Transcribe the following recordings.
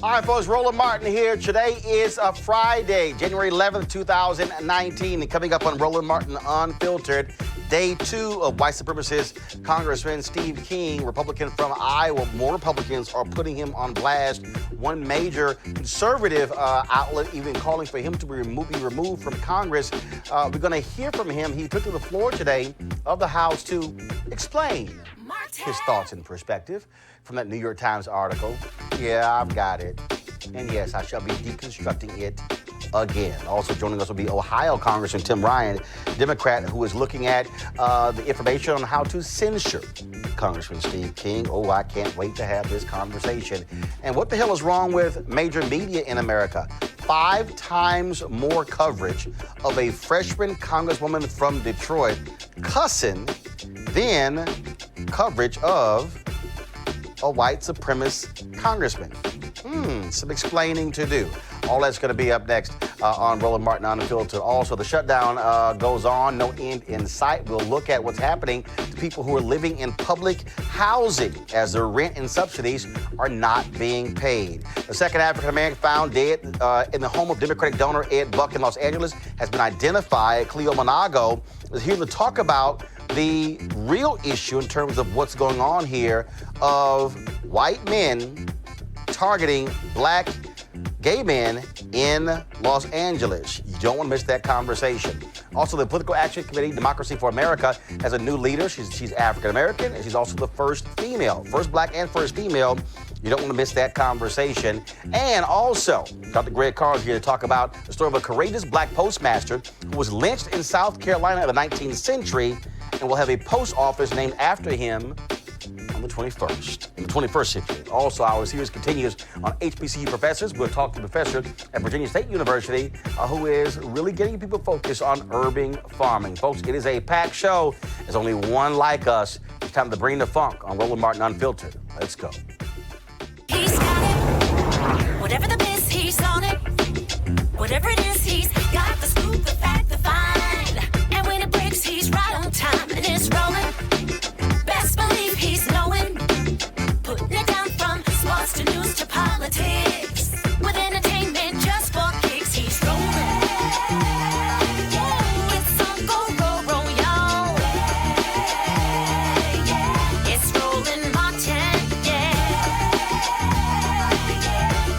All right, folks, Roland Martin here. Today is a Friday, January 11th, 2019. And coming up on Roland Martin Unfiltered, day 2 of white supremacist Congressman Steve King, Republican from Iowa. More Republicans are putting him on blast. One major conservative outlet even calling for him to be removed from Congress. We're going to hear from him. He took to the floor today of the House to explain his thoughts and perspective from that New York Times article. Yeah, I've got it. And yes, I shall be deconstructing it again. Also joining us will be Ohio Congressman Tim Ryan, Democrat, who is looking at the information on how to censure Congressman Steve King. Oh, I can't wait to have this conversation. And what the hell is wrong with major media in America? 5 times more coverage of a freshman congresswoman from Detroit cussing than coverage of a white supremacist congressman. Some explaining to do. All that's going to be up next on Roland Martin Unfiltered. Also, the shutdown goes on, no end in sight. We'll look at what's happening to people who are living in public housing as their rent and subsidies are not being paid. The second African-American found dead in the home of Democratic donor Ed Buck in Los Angeles has been identified. Cleo Monago is here to talk about the real issue in terms of what's going on here of white men targeting black gay men in Los Angeles. You don't want to miss that conversation. Also, the Political Action Committee, Democracy for America, has a new leader. She's African-American, and she's also the first female, first black and first female. You don't want to miss that conversation. And also, Dr. Greg Carr is here to talk about the story of a courageous black postmaster who was lynched in South Carolina in the 19th century and will have a post office named after him on the 21st century. Also, our series continues on HBCU professors. We'll talk to a professor at Virginia State University who is really getting people focused on urban farming. Folks, it is a packed show. There's only one like us. It's time to bring the funk on Roland Martin Unfiltered. Let's go. He's got it. Whatever the miss, he's on it. Whatever it is, he's got the scoop, the fact, the find. And when it breaks, he's right on time. And it's rolling. Best believe he's knowing. Putting it down from sports to news to politics. With entertainment just for kicks, he's rolling. Yeah, it's on go, y'all. Yeah, it's Roland Martin, yeah.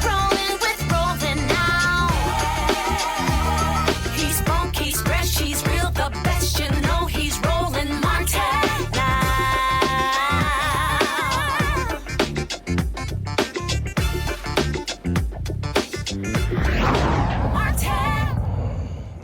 Rolling with Roland now. He's funk, he's fresh, he's real, the best, you know he's Roland Martin.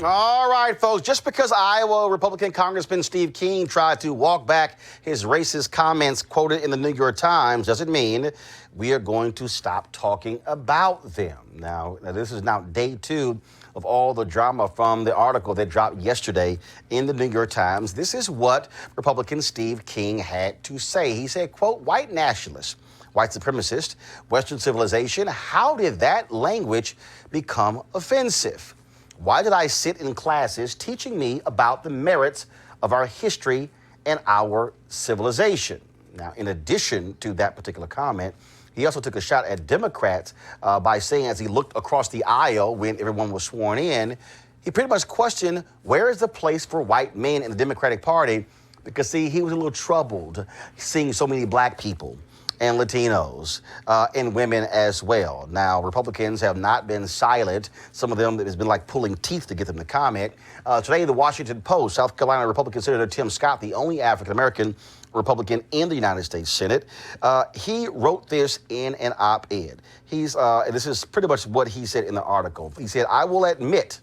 All right, folks, just because Iowa Republican Congressman Steve King tried to walk back his racist comments quoted in the New York Times doesn't mean we are going to stop talking about them. Now this is now day 2 of all the drama from the article that dropped yesterday in the New York Times. This is what Republican Steve King had to say. He said, quote, white nationalists, white supremacist, Western civilization, how did that language become offensive? Why did I sit in classes teaching me about the merits of our history and our civilization? Now, in addition to that particular comment, he also took a shot at Democrats by saying, as he looked across the aisle when everyone was sworn in, he pretty much questioned, where is the place for white men in the Democratic Party? Because, see, he was a little troubled seeing so many black people and Latinos, and women as well. Now, Republicans have not been silent. Some of them, it has been like pulling teeth to get them to comment. Today, the Washington Post, South Carolina Republican Senator Tim Scott, the only African-American Republican in the United States Senate, he wrote this in an op-ed. And this is pretty much what he said in the article. He said, I will admit,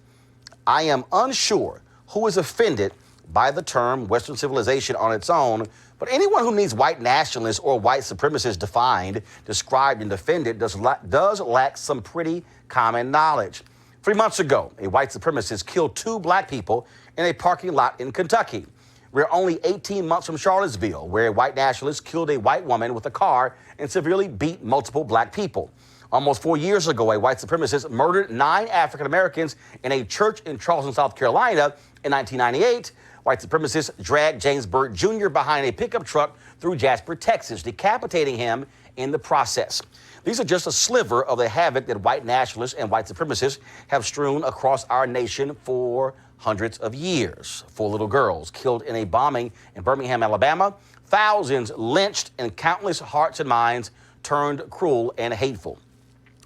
I am unsure who is offended by the term Western civilization on its own, but anyone who needs white nationalists or white supremacists defined, described, and defended does lack some pretty common knowledge. 3 months ago, a white supremacist killed 2 black people in a parking lot in Kentucky. We're only 18 months from Charlottesville, where a white nationalist killed a white woman with a car and severely beat multiple black people. Almost 4 years ago, a white supremacist murdered 9 African Americans in a church in Charleston, South Carolina in 1998. White supremacists dragged James Byrd Jr. behind a pickup truck through Jasper, Texas, decapitating him in the process. These are just a sliver of the havoc that white nationalists and white supremacists have strewn across our nation for hundreds of years. 4 little girls killed in a bombing in Birmingham, Alabama, thousands lynched, and countless hearts and minds turned cruel and hateful.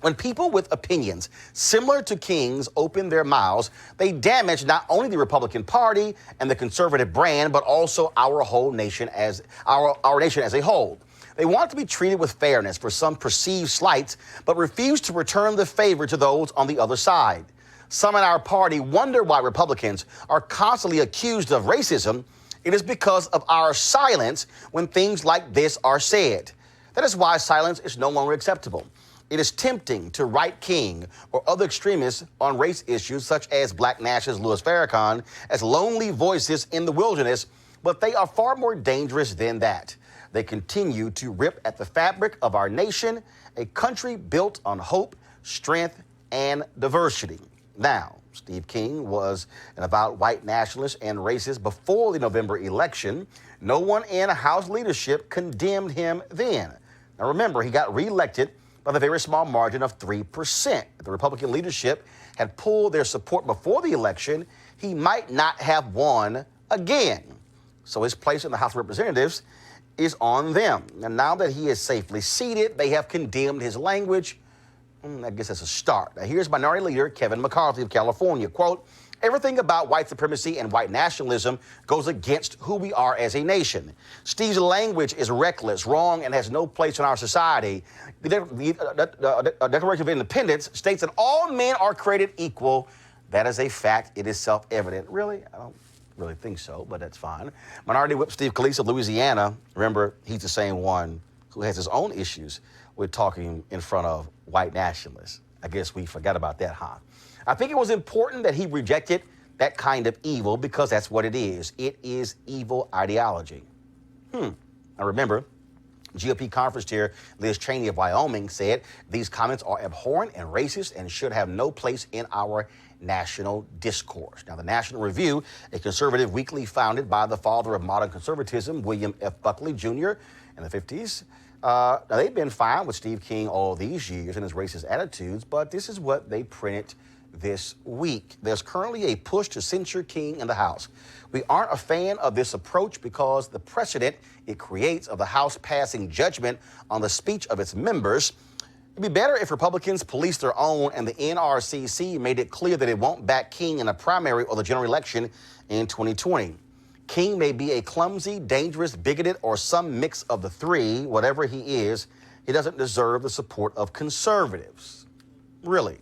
When people with opinions similar to King's open their mouths, they damage not only the Republican Party and the conservative brand, but also our whole nation as our nation as a whole. They want to be treated with fairness for some perceived slights, but refuse to return the favor to those on the other side. Some in our party wonder why Republicans are constantly accused of racism. It is because of our silence when things like this are said. That is why silence is no longer acceptable. It is tempting to write King or other extremists on race issues such as black nationalist Louis Farrakhan as lonely voices in the wilderness, but they are far more dangerous than that. They continue to rip at the fabric of our nation, a country built on hope, strength, and diversity. Now, Steve King was an avowed white nationalist and racist before the November election. No one in House leadership condemned him then. Now remember, he got reelected by the very small margin of 3%. If the Republican leadership had pulled their support before the election, he might not have won again. So his place in the House of Representatives is on them. And now that he is safely seated, they have condemned his language. I guess that's a start. Now here's Minority Leader Kevin McCarthy of California. Quote, "Everything about white supremacy and white nationalism goes against who we are as a nation. Steve's language is reckless, wrong, and has no place in our society. The Declaration of Independence states that all men are created equal. That is a fact. It is self-evident." Really? I don't really think so, but that's fine. Minority Whip Steve Scalise of Louisiana, remember, he's the same one who has his own issues with talking in front of white nationalists. I guess we forgot about that, huh? I think it was important that he rejected that kind of evil because that's what it is. It is evil ideology. I remember GOP conference chair Liz Cheney of Wyoming said these comments are abhorrent and racist and should have no place in our national discourse. Now, the National Review, a conservative weekly founded by the father of modern conservatism, William F. Buckley Jr. in the 50s, now they've been fine with Steve King all these years and his racist attitudes, but this is what they printed this week. There's currently a push to censure King in the House. We aren't a fan of this approach because the precedent it creates of the House passing judgment on the speech of its members. It'd be better if Republicans policed their own and the NRCC made it clear that it won't back King in a primary or the general election in 2020. King may be a clumsy, dangerous, bigoted, or some mix of the three. Whatever he is, he doesn't deserve the support of conservatives. Really.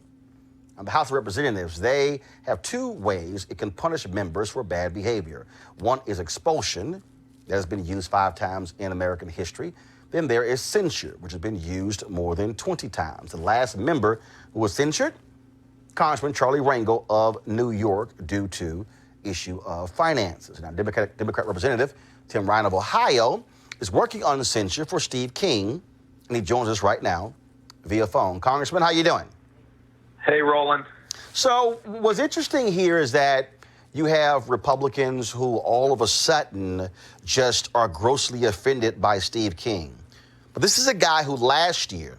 And the House of Representatives, they have 2 ways it can punish members for bad behavior. One is expulsion, that has been used 5 times in American history. Then there is censure, which has been used more than 20 times. The last member who was censured, Congressman Charlie Rangel of New York, due to issue of finances. Now, Democrat Representative Tim Ryan of Ohio is working on censure for Steve King, and he joins us right now via phone. Congressman, how you doing? Hey, Roland. So what's interesting here is that you have Republicans who all of a sudden just are grossly offended by Steve King. But this is a guy who last year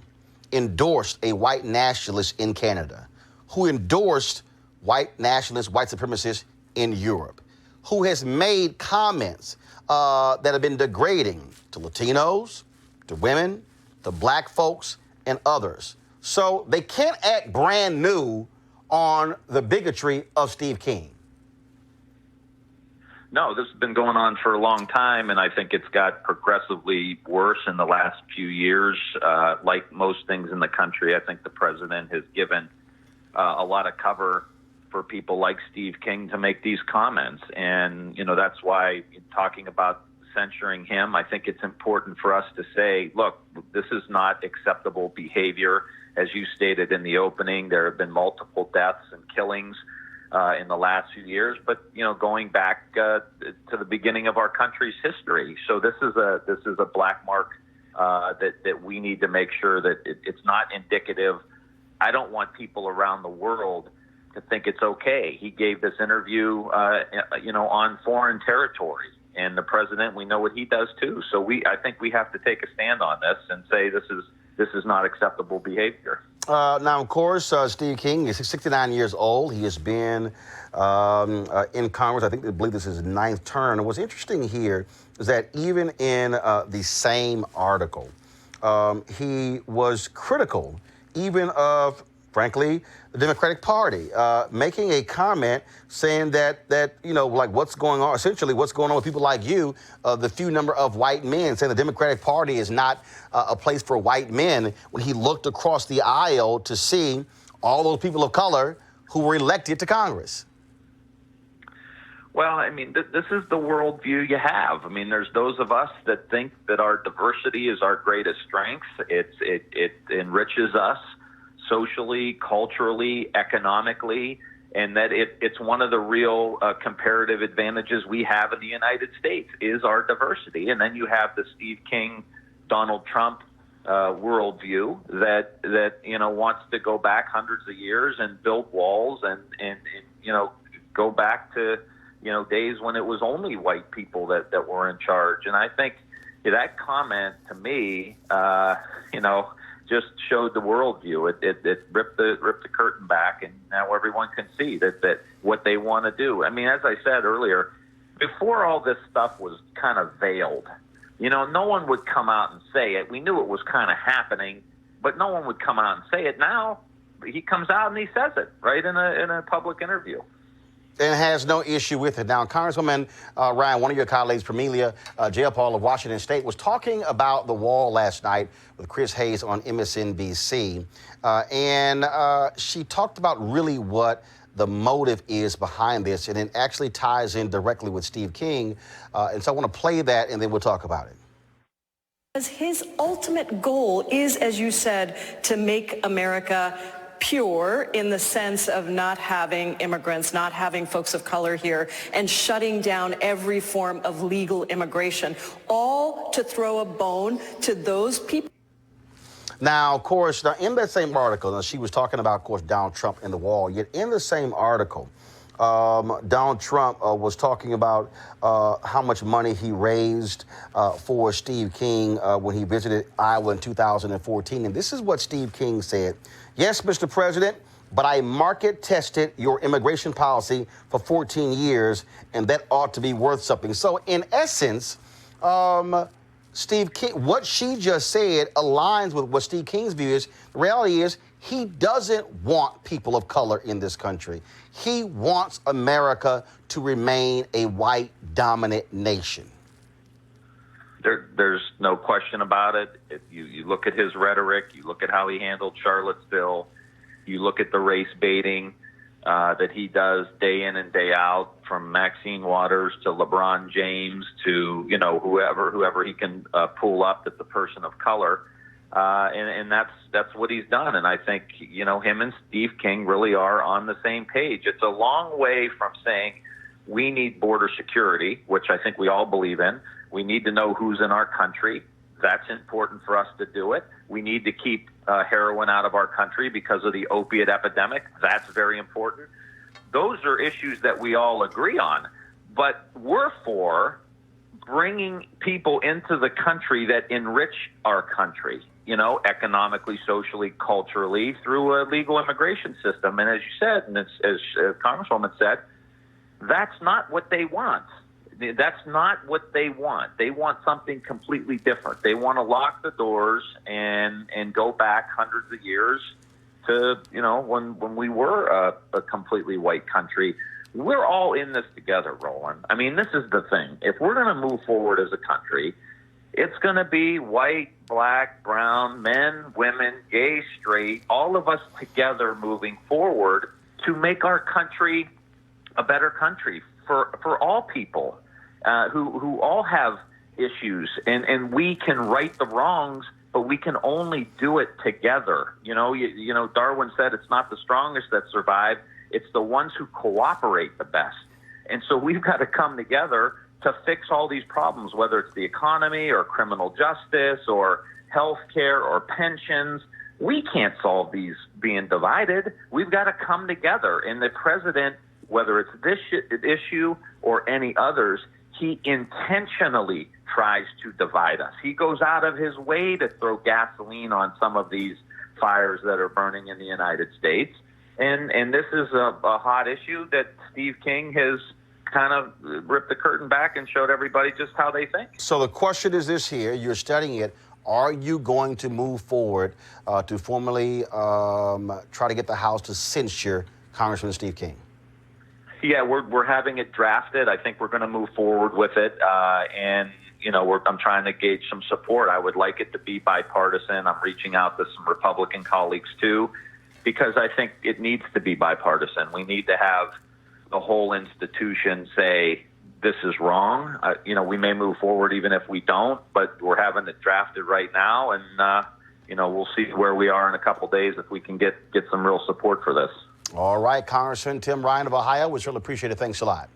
endorsed a white nationalist in Canada, who endorsed white nationalists, white supremacists in Europe, who has made comments that have been degrading to Latinos, to women, to black folks, and others. So they can't act brand new on the bigotry of Steve King. No, this has been going on for a long time, and I think it's got progressively worse in the last few years. Like most things in the country, I think the president has given a lot of cover for people like Steve King to make these comments. And, you know, that's why talking about censuring him, I think it's important for us to say, look, this is not acceptable behavior. As you stated in the opening, there have been multiple deaths and killings in the last few years, but you know, going back to the beginning of our country's history. So this is a black mark that we need to make sure that it's not indicative. I don't want people around the world to think it's okay. He gave this interview, on foreign territory, and the president, we know what he does too. So I think we have to take a stand on this and say this this is not acceptable behavior. Now, of course, Steve King is 69 years old. He has been in Congress. I believe this is his 9th term. And what's interesting here is that even in the same article, he was critical even of, frankly, the Democratic Party, making a comment saying that like what's going on, essentially what's going on with people like you, the few number of white men, saying the Democratic Party is not a place for white men, when he looked across the aisle to see all those people of color who were elected to Congress. Well, I mean, this is the worldview you have. I mean, there's those of us that think that our diversity is our greatest strength. It enriches us socially, culturally, economically, and that it's one of the real comparative advantages we have in the United States is our diversity. And then you have the Steve King, Donald Trump worldview that wants to go back hundreds of years and build walls and go back to days when it was only white people that were in charge. And I think that comment to me, just showed the worldview. It ripped the curtain back, and now everyone can see that what they want to do. I mean, as I said earlier, before all this stuff was kind of veiled, no one would come out and say it. We knew it was kind of happening, but no one would come out and say it. Now he comes out and he says it right in a public interview. And has no issue with it. Now, Congresswoman Ryan, one of your colleagues, Pramelia Jayapal of Washington State, was talking about the wall last night with Chris Hayes on MSNBC. And she talked about really what the motive is behind this. And it actually ties in directly with Steve King. And so I want to play that, and then we'll talk about it. Because his ultimate goal is, as you said, to make America pure in the sense of not having immigrants, not having folks of color here, and shutting down every form of legal immigration, all to throw a bone to those people. Now, of course, in that same article, she was talking about, of course, Donald Trump and the wall, yet in the same article, Donald Trump was talking about how much money he raised for Steve King when he visited Iowa in 2014. And this is what Steve King said. Yes, Mr. President, but I market tested your immigration policy for 14 years, and that ought to be worth something. So in essence, Steve King, what she just said aligns with what Steve King's view is. The reality is he doesn't want people of color in this country. He wants America to remain a white dominant nation. There's no question about it. If you look at his rhetoric, you look at how he handled Charlottesville, you look at the race baiting that he does day in and day out, from Maxine Waters to LeBron James to whoever he can pull up that's a person of color, and that's what he's done. And I think him and Steve King really are on the same page. It's a long way from saying we need border security, which I think we all believe in. We need to know who's in our country. That's important for us to do it. We need to keep heroin out of our country because of the opiate epidemic. That's very important. Those are issues that we all agree on. But we're for bringing people into the country that enrich our country, economically, socially, culturally, through a legal immigration system. And as you said, and as Congresswoman said, that's not what they want. That's not what they want. They want something completely different. They want to lock the doors and go back hundreds of years to, when we were a completely white country. We're all in this together, Roland. I mean, this is the thing. If we're going to move forward as a country, it's going to be white, black, brown, men, women, gay, straight, all of us together moving forward to make our country a better country for all people. Who all have issues, and we can right the wrongs, but we can only do it together. Darwin said it's not the strongest that survive, it's the ones who cooperate the best. And so we've got to come together to fix all these problems, whether it's the economy or criminal justice or health care or pensions. We can't solve these being divided. We've got to come together. And the president, whether it's this issue or any others, he intentionally tries to divide us. He goes out of his way to throw gasoline on some of these fires that are burning in the United States. And this is a hot issue that Steve King has kind of ripped the curtain back and showed everybody just how they think. So the question is this here, you're studying it. Are you going to move forward to formally try to get the House to censure Congressman Steve King? Yeah, we're having it drafted. I think we're going to move forward with it. And, you know, I'm trying to gauge some support. I would like it to be bipartisan. I'm reaching out to some Republican colleagues, too, because I think it needs to be bipartisan. We need to have the whole institution say, this is wrong. You know, we may move forward even if we don't, but we're having it drafted right now. And, you know, we'll see where we are in a couple days if we can get some real support for this. All right, Congressman Tim Ryan of Ohio, we certainly appreciate it. Thanks a lot.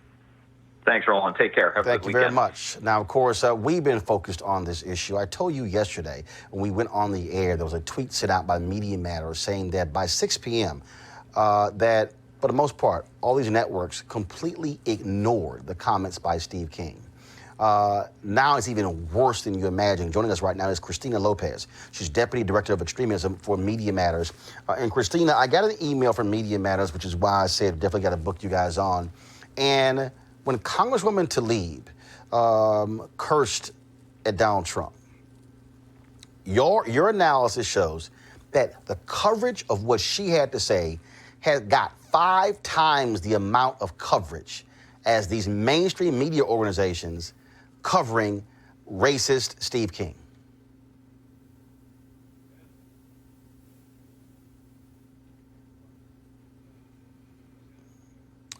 Thanks, Roland. Take care. Have a good Thank you weekend. very much. Now, of course, we've been focused on this issue. I told you yesterday when we went on the air, there was a tweet sent out by Media Matters saying that by 6 p.m., that for the most part, all these networks completely ignored the comments by Steve King. Now it's even worse than you imagine. Joining us right now is Christina Lopez. She's Deputy Director of Extremism for Media Matters. And Christina, I got an email from Media Matters, which is why I said definitely got to book you guys on. And when Congresswoman Tlaib cursed at Donald Trump, your analysis shows that the coverage of what she had to say has got 5 times the amount of coverage as these mainstream media organizations covering racist Steve King.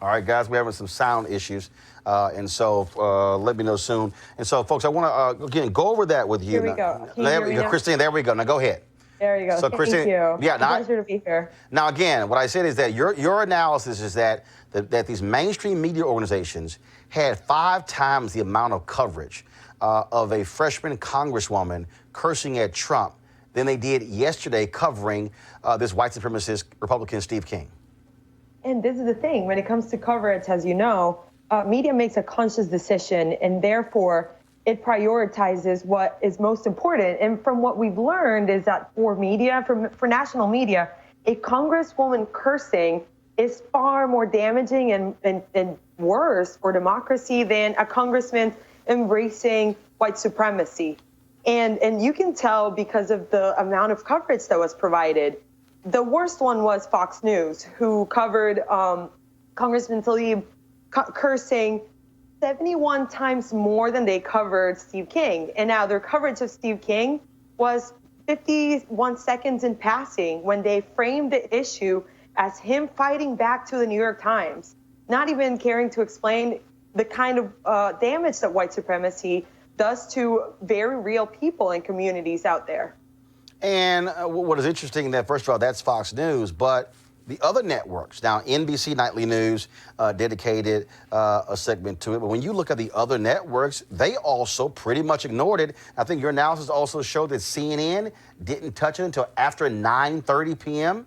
All right, guys, we're having some sound issues, and so let me know soon. And so, folks, I want to, again, go over that with you. Here we go. Can you hear me now? Christine, there we go. Now, go ahead. There you go. So, Christine, Thank you. yeah, It's a pleasure to be here. Now, again, what I said is that your analysis is that these mainstream media organizations had 5 times the amount of coverage of a freshman congresswoman cursing at Trump than they did yesterday covering this white supremacist Republican Steve King. And this is the thing. When it comes to coverage, as you know, media makes a conscious decision, and therefore it prioritizes what is most important. And from what we've learned is that for media, for national media, a congresswoman cursing is far more damaging and worse for democracy than a congressman embracing white supremacy. And you can tell because of the amount of coverage that was provided. The worst one was Fox News, who covered Congressman Tlaib cursing 71 times more than they covered Steve King. And now their coverage of Steve King was 51 seconds in passing when they framed the issue as him fighting back to the New York Times, not even caring to explain the kind of damage that white supremacy does to very real people and communities out there. And what is interesting that, first of all, that's Fox News, but the other networks, now NBC Nightly News dedicated a segment to it, but when you look at the other networks, they also pretty much ignored it. I think your analysis also showed that CNN didn't touch it until after 9:30 p.m.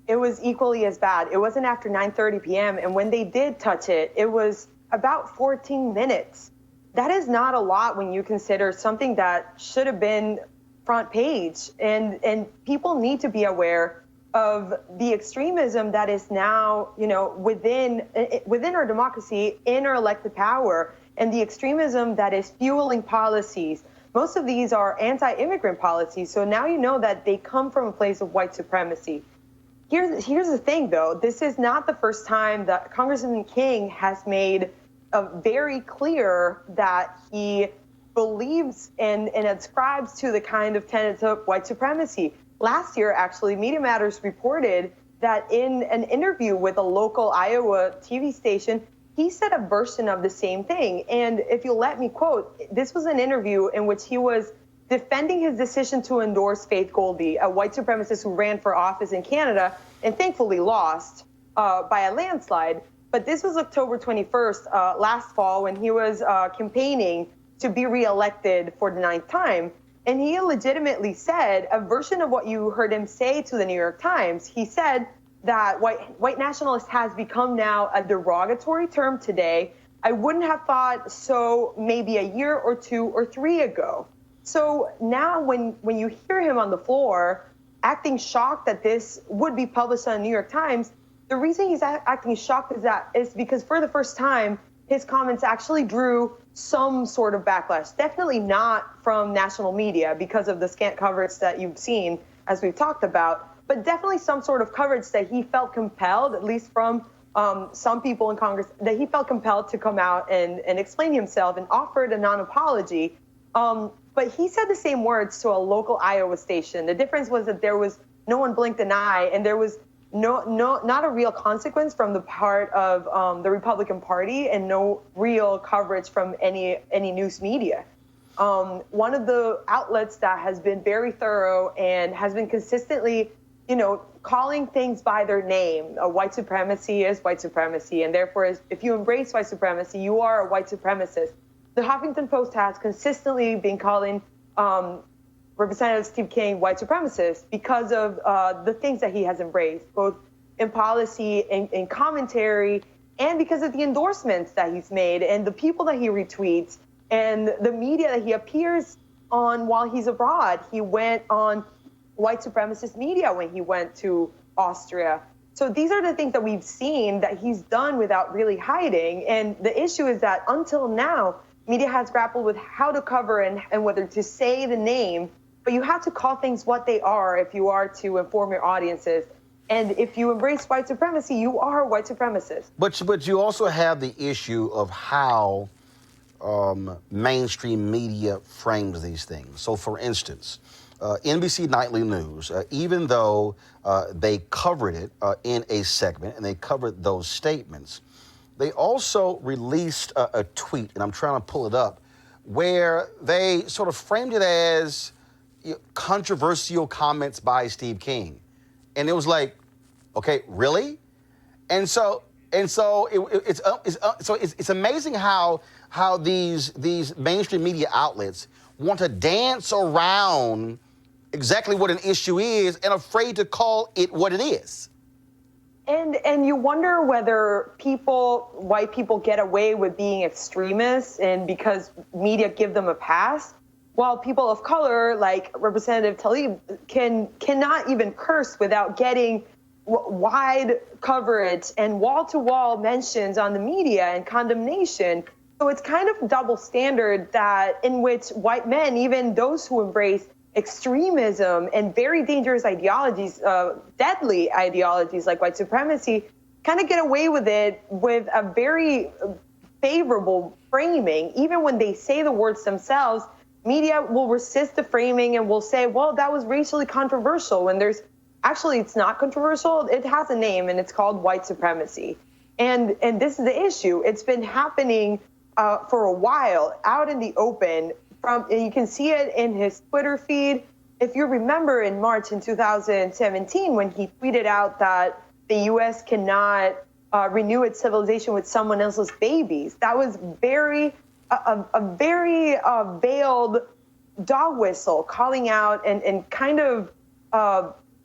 It was equally as bad. It wasn't after 9:30 p.m. And when they did touch it, it was about 14 minutes. That is not a lot when you consider something that should have been front page. And people need to be aware of the extremism that is now, you know, within our democracy, in our elected power, and the extremism that is fueling policies. Most of these are anti-immigrant policies. So now you know that they come from a place of white supremacy. Here's the thing, though. This is not the first time that Congressman King has made very clear that he believes and ascribes to the kind of tenets of white supremacy. Last year, actually, Media Matters reported that in an interview with a local Iowa TV station, he said a version of the same thing. And if you'll let me quote, this was an interview in which he was defending his decision to endorse Faith Goldy, a white supremacist who ran for office in Canada and thankfully lost by a landslide. But this was October 21st, last fall, when he was campaigning to be reelected for the 9th time. And he legitimately said a version of what you heard him say to the New York Times. He said that white nationalist has become now a derogatory term today I wouldn't have thought so maybe a year or 2 or 3 ago. So now when you hear him on the floor acting shocked that this would be published on the New York Times, the reason he's acting shocked is because for the first time, his comments actually drew some sort of backlash. Definitely not from national media because of the scant coverage that you've seen, as we've talked about, but definitely some sort of coverage that he felt compelled, at least from some people in Congress, that he felt compelled to come out and explain himself and offered a non-apology. But he said the same words to a local Iowa station. The difference was that there was no one blinked an eye, and there was not a real consequence from the part of the Republican Party, and no real coverage from any news media. One of the outlets that has been very thorough and has been consistently, calling things by their name. White supremacy is white supremacy, and therefore, if you embrace white supremacy, you are a white supremacist. The Huffington Post has consistently been calling Representative Steve King white supremacist because of the things that he has embraced, both in policy and in commentary, and because of the endorsements that he's made and the people that he retweets and the media that he appears on while he's abroad. He went on white supremacist media when he went to Austria. So these are the things that we've seen that he's done without really hiding. And the issue is that until now, media has grappled with how to cover and whether to say the name, but you have to call things what they are if you are to inform your audiences. And if you embrace white supremacy, you are a white supremacist. But you also have the issue of how mainstream media frames these things. So, for instance, NBC Nightly News, even though they covered it in a segment and they covered those statements, they also released a tweet, and I'm trying to pull it up, where they sort of framed it as controversial comments by Steve King. And it was like, okay, really? And so it's amazing how these mainstream media outlets want to dance around exactly what an issue is and afraid to call it what it is. And you wonder whether white people get away with being extremists and because media give them a pass, while people of color like Representative Tlaib cannot even curse without getting wide coverage and wall-to-wall mentions on the media and condemnation. So it's kind of double standard that in which white men, even those who embrace extremism and very dangerous ideologies, deadly ideologies like white supremacy, kind of get away with it with a very favorable framing. Even when they say the words themselves, media will resist the framing and will say, well, that was racially controversial, when actually it's not controversial. It has a name, and it's called white supremacy. And this is the issue. It's been happening for a while out in the open. And you can see it in his Twitter feed. If you remember in March in 2017, when he tweeted out that the U.S. cannot renew its civilization with someone else's babies, that was a very veiled dog whistle calling out and kind of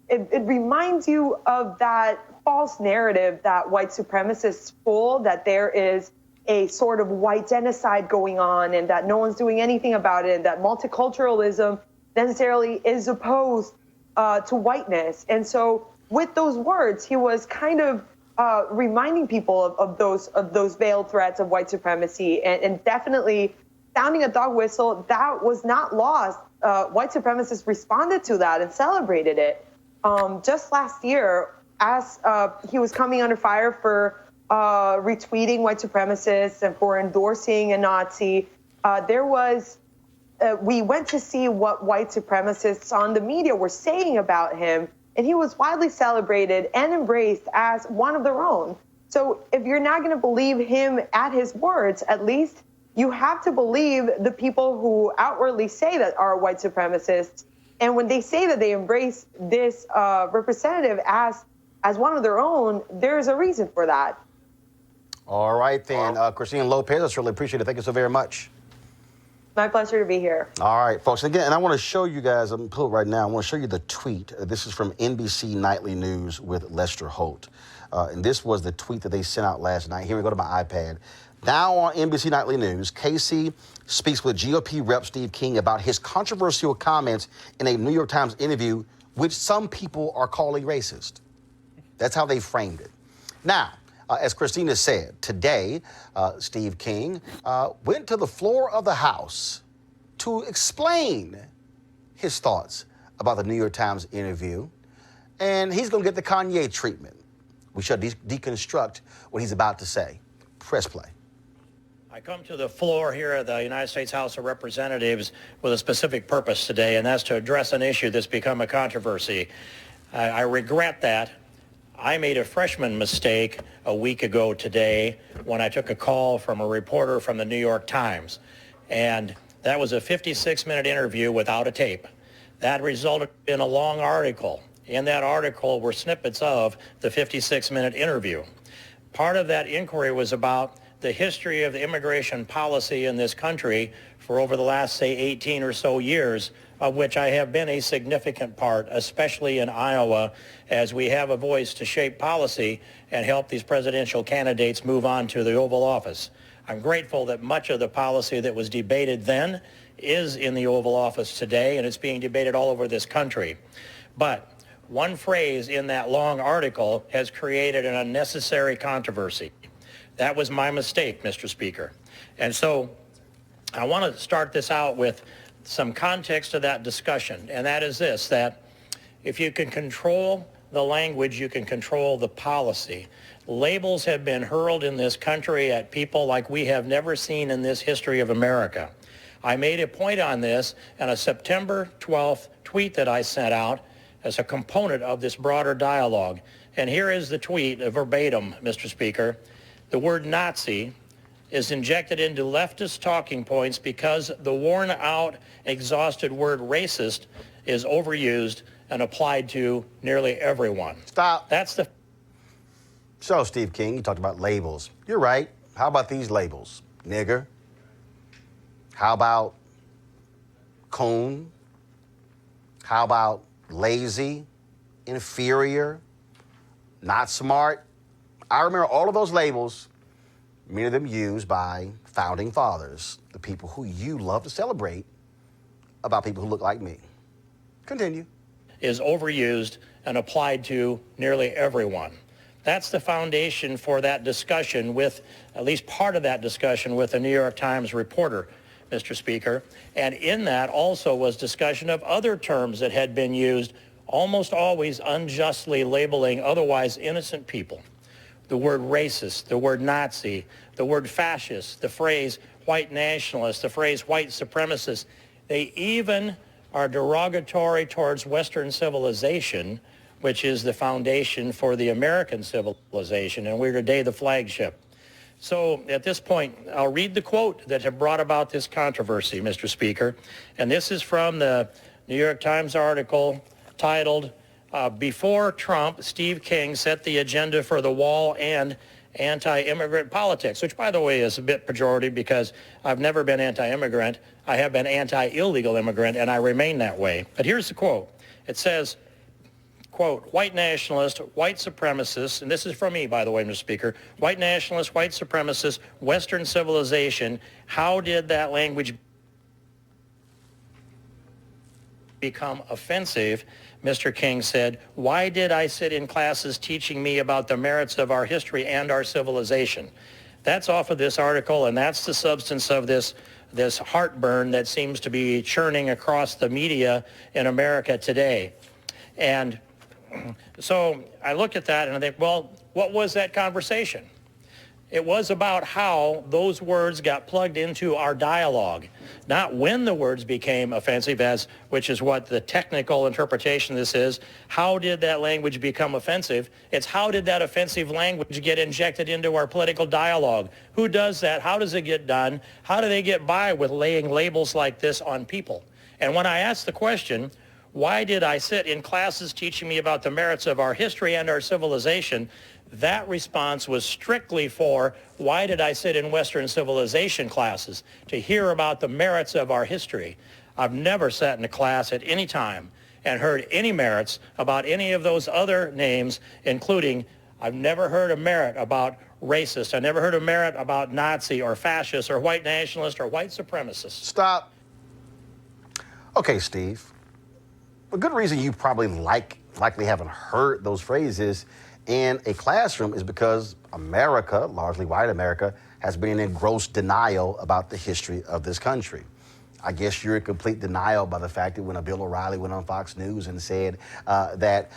it reminds you of that false narrative that white supremacists pull, that there is a sort of white genocide going on and that no one's doing anything about it, and that multiculturalism necessarily is opposed to whiteness. And so with those words, he was kind of reminding people of those veiled threats of white supremacy and definitely sounding a dog whistle. That was not lost. White supremacists responded to that and celebrated it. Just last year, as he was coming under fire for retweeting white supremacists and for endorsing a Nazi, we went to see what white supremacists on the media were saying about him, and he was widely celebrated and embraced as one of their own. So if you're not going to believe him at his words, at least you have to believe the people who outwardly say that are white supremacists. And when they say that they embrace this representative as one of their own, there's a reason for that. All right, then. Christine Lopez, I certainly appreciate it. Thank you so very much. My pleasure to be here. All right, folks. Again, and I want to show you guys, I'm pull it right now. I want to show you the tweet. This is from NBC Nightly News with Lester Holt. And this was the tweet that they sent out last night. Here we go to my iPad. Now on NBC Nightly News, Casey speaks with GOP Rep Steve King about his controversial comments in a New York Times interview, which some people are calling racist. That's how they framed it. Now, as Christina said, today, Steve King went to the floor of the House to explain his thoughts about the New York Times interview, and he's going to get the Kanye treatment. We should deconstruct what he's about to say. Press play. I come to the floor here at the United States House of Representatives with a specific purpose today, and that's to address an issue that's become a controversy. I regret that. I made a freshman mistake a week ago today when I took a call from a reporter from the New York Times, and that was a 56-minute interview without a tape. That resulted in a long article. In that article were snippets of the 56-minute interview. Part of that inquiry was about the history of the immigration policy in this country for over the last, say, 18 or so years, of which I have been a significant part, especially in Iowa, as we have a voice to shape policy and help these presidential candidates move on to the Oval Office. I'm grateful that much of the policy that was debated then is in the Oval Office today, and it's being debated all over this country. But one phrase in that long article has created an unnecessary controversy. That was my mistake, Mr. Speaker. And so I want to start this out with some context to that discussion, and that is this, that if you can control the language, you can control the policy. Labels have been hurled in this country at people like we have never seen in this history of America. I made a point on this in a September 12th tweet that I sent out as a component of this broader dialogue. And here is the tweet, verbatim, Mr. Speaker. The word Nazi is injected into leftist talking points because the worn-out, exhausted word racist is overused and applied to nearly everyone. Stop. That's the... So, Steve King, you talked about labels. You're right. How about these labels? Nigger. How about coon? How about lazy, inferior, not smart? I remember all of those labels, many of them used by founding fathers, the people who you love to celebrate, about people who look like me. Continue. Is overused and applied to nearly everyone. That's the foundation for that discussion with, at least part of that discussion with the New York Times reporter, Mr. Speaker. And in that also was discussion of other terms that had been used, almost always unjustly labeling otherwise innocent people. The word racist, the word Nazi, the word fascist, the phrase white nationalist, the phrase white supremacist. They even are derogatory towards Western civilization, which is the foundation for the American civilization, and we're today the flagship. So at this point, I'll read the quote that have brought about this controversy, Mr. Speaker, and this is from the New York Times article titled, Before Trump, Steve King set the agenda for the wall and anti-immigrant politics, which, by the way, is a bit pejorative because I've never been anti-immigrant. I have been anti-illegal immigrant, and I remain that way. But here's the quote. It says, quote, white nationalist, white supremacist, and this is from me, by the way, Mr. Speaker, white nationalist, white supremacist, Western civilization, how did that language become offensive? Mr. King said, why did I sit in classes teaching me about the merits of our history and our civilization? That's off of this article, and that's the substance of this heartburn that seems to be churning across the media in America today. And so I look at that and I think, well, what was that conversation? It was about how those words got plugged into our dialogue, not when the words became offensive, which is what the technical interpretation of this is. How did that language become offensive? It's how did that offensive language get injected into our political dialogue? Who does that? How does it get done? How do they get by with laying labels like this on people? And when I ask the question, why did I sit in classes teaching me about the merits of our history and our civilization? That response was strictly for, why did I sit in Western civilization classes to hear about the merits of our history? I've never sat in a class at any time and heard any merits about any of those other names, including I've never heard a merit about racist. I never heard a merit about Nazi or fascist or white nationalist or white supremacist. Stop. Okay, Steve. A good reason you probably likely haven't heard those phrases in a classroom is because America, largely white America, has been in gross denial about the history of this country. I guess you're in complete denial by the fact that when Bill O'Reilly went on Fox News and said that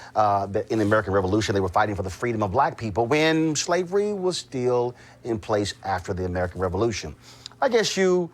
in the American Revolution they were fighting for the freedom of black people when slavery was still in place after the American Revolution. I guess you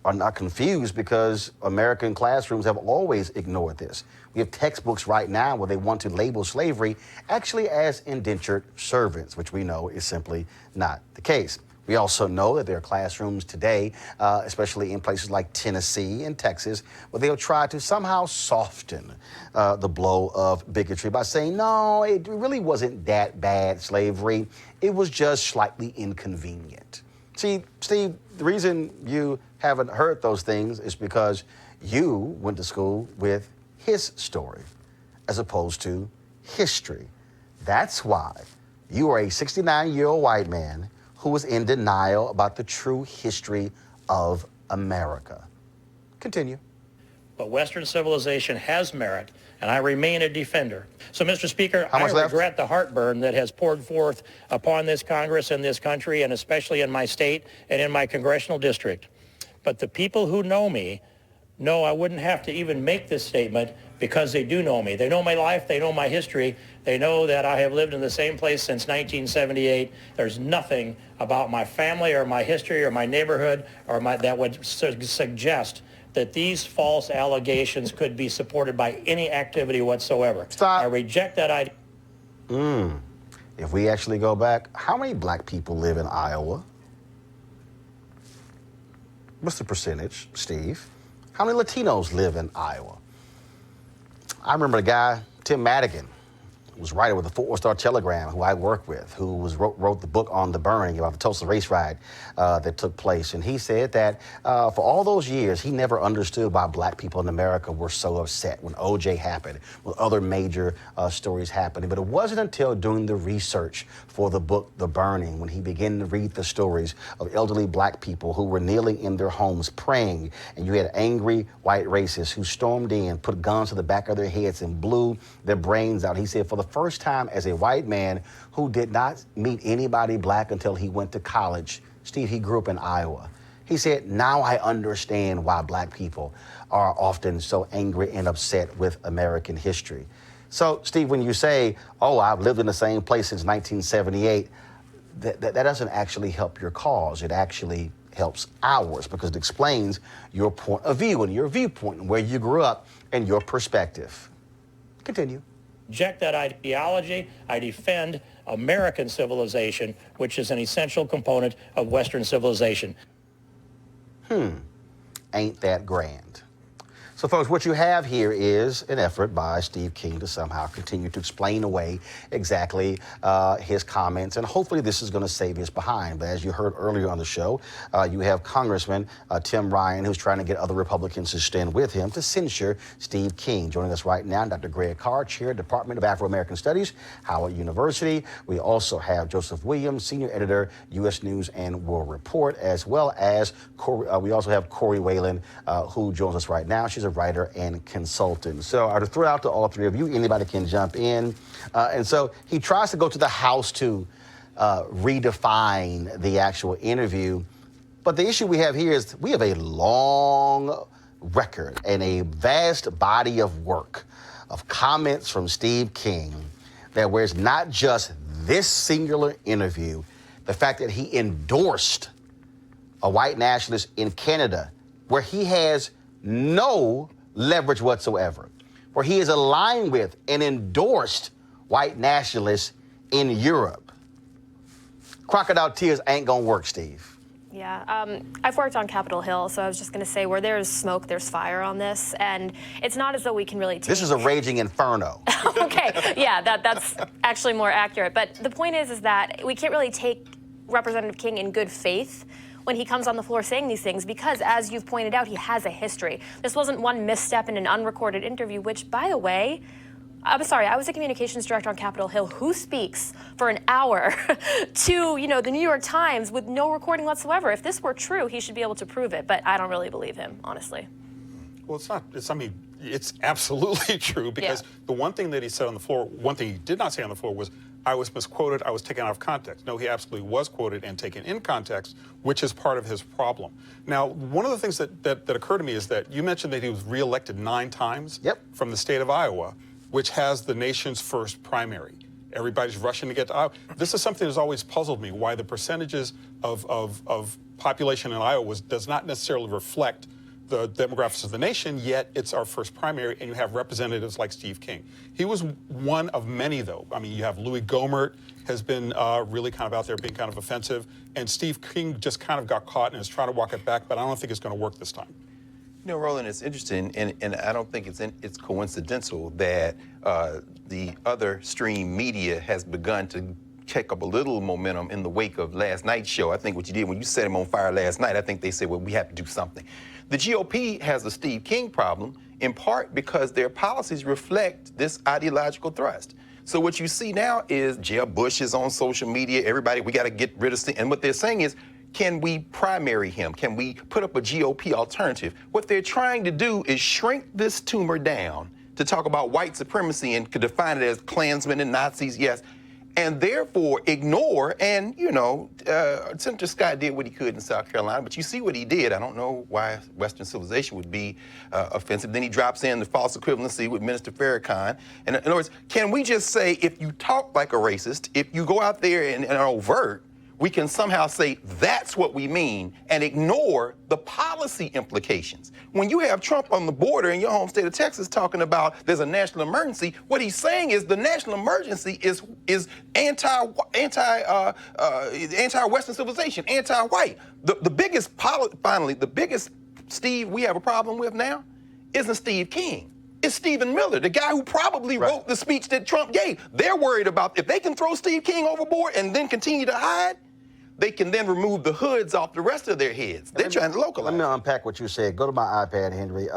are not confused because American classrooms have always ignored this. We have textbooks right now where they want to label slavery actually as indentured servants, which we know is simply not the case. We also know that there are classrooms today, especially in places like Tennessee and Texas, where they'll try to somehow soften the blow of bigotry by saying, no, it really wasn't that bad, slavery. It was just slightly inconvenient. See, Steve, the reason you haven't heard those things is because you went to school with his story as opposed to history. That's why you are a 69-year-old white man who is in denial about the true history of America. Continue. But Western civilization has merit, and I remain a defender. So, Mr. Speaker, I regret the heartburn that has poured forth upon this Congress and this country, and especially in my state and in my congressional district. But the people who know me know I wouldn't have to even make this statement because they do know me. They know my life. They know my history. They know that I have lived in the same place since 1978. There's nothing about my family or my history or my neighborhood or that would suggest that these false allegations could be supported by any activity whatsoever. Stop. I reject that idea. If we actually go back, how many black people live in Iowa? What's the percentage, Steve? How many Latinos live in Iowa? I remember a guy, Tim Madigan, who was a writer with the Fort Worth Star-Telegram, who I work with, who wrote the book on the burning about the Tulsa race riot that took place. And he said that for all those years, he never understood why black people in America were so upset when O.J. happened, when other major stories happening. But it wasn't until doing the research for the book, The Burning, when he began to read the stories of elderly black people who were kneeling in their homes praying, and you had angry white racists who stormed in, put guns to the back of their heads and blew their brains out. He said, for the first time as a white man who did not meet anybody black until he went to college, Steve, he grew up in Iowa. He said, now I understand why black people are often so angry and upset with American history. So, Steve, when you say, oh, I've lived in the same place since 1978, that doesn't actually help your cause. It actually helps ours because it explains your point of view and your viewpoint and where you grew up and your perspective. Continue. Reject that ideology. I defend American civilization, which is an essential component of Western civilization. Ain't that grand? So, folks, what you have here is an effort by Steve King to somehow continue to explain away exactly his comments, and hopefully this is going to save his behind. But as you heard earlier on the show, you have Congressman Tim Ryan, who's trying to get other Republicans to stand with him to censure Steve King. Joining us right now, Dr. Greg Carr, Chair, Department of Afro-American Studies, Howard University. We also have Joseph Williams, Senior Editor, U.S. News and World Report, as well as we also have Corey Whalen, who joins us right now. She's a writer and consultant. So I would throw out to all three of you. Anybody can jump in. And so he tries to go to the House to redefine the actual interview. But the issue we have here is we have a long record and a vast body of work of comments from Steve King that where it's not just this singular interview, the fact that he endorsed a white nationalist in Canada where he has no leverage whatsoever, where he is aligned with and endorsed white nationalists in Europe. Crocodile tears ain't gonna work, Steve. Yeah, I've worked on Capitol Hill, so I was just going to say, where there's smoke, there's fire on this, and it's not as though we can really take... This is a raging inferno. Okay, yeah, that's actually more accurate. But the point is that we can't really take Representative King in good faith when he comes on the floor saying these things, because, as you've pointed out, he has a history. This wasn't one misstep in an unrecorded interview, which, by the way, I'm sorry, I was a communications director on Capitol Hill. Who speaks for an hour to, the New York Times with no recording whatsoever? If this were true, he should be able to prove it, but I don't really believe him, honestly. Well, it's not. It's absolutely true, because the one thing that he said on the floor, one thing he did not say on the floor was, I was misquoted, I was taken out of context. No, he absolutely was quoted and taken in context, which is part of his problem. Now, one of the things that occurred to me is that you mentioned that he was reelected 9 times from the state of Iowa, which has the nation's first primary. Everybody's rushing to get to Iowa. This is something that's always puzzled me, why the percentages of population in Iowa does not necessarily reflect the demographics of the nation, yet it's our first primary, and you have representatives like Steve King. He was one of many, though. I mean, you have Louis Gohmert has been really kind of out there being kind of offensive, and Steve King just kind of got caught and is trying to walk it back, but I don't think it's going to work this time. Roland, it's interesting, and I don't think it's coincidental that the other stream media has begun to check up a little momentum in the wake of last night's show. I think what you did when you set him on fire last night, I think they said, well, we have to do something. The GOP has a Steve King problem, in part because their policies reflect this ideological thrust. So what you see now is Jeb Bush is on social media, everybody, we got to get rid of Steve. And what they're saying is, can we primary him? Can we put up a GOP alternative? What they're trying to do is shrink this tumor down to talk about white supremacy and could define it as Klansmen and Nazis, yes, and therefore ignore, and, Senator Scott did what he could in South Carolina, but you see what he did. I don't know why Western civilization would be offensive. Then he drops in the false equivalency with Minister Farrakhan. And in other words, can we just say, if you talk like a racist, if you go out there and are overt, we can somehow say that's what we mean and ignore the policy implications. When you have Trump on the border in your home state of Texas talking about there's a national emergency, what he's saying is the national emergency is anti-Western civilization, anti-white. The biggest Steve we have a problem with now isn't Steve King. It's Stephen Miller, the guy who probably wrote the speech that Trump gave. They're worried about if they can throw Steve King overboard and then continue to hide, they can then remove the hoods off the rest of their heads. They're trying to localize. Let me unpack what you said. Go to my iPad, Henry.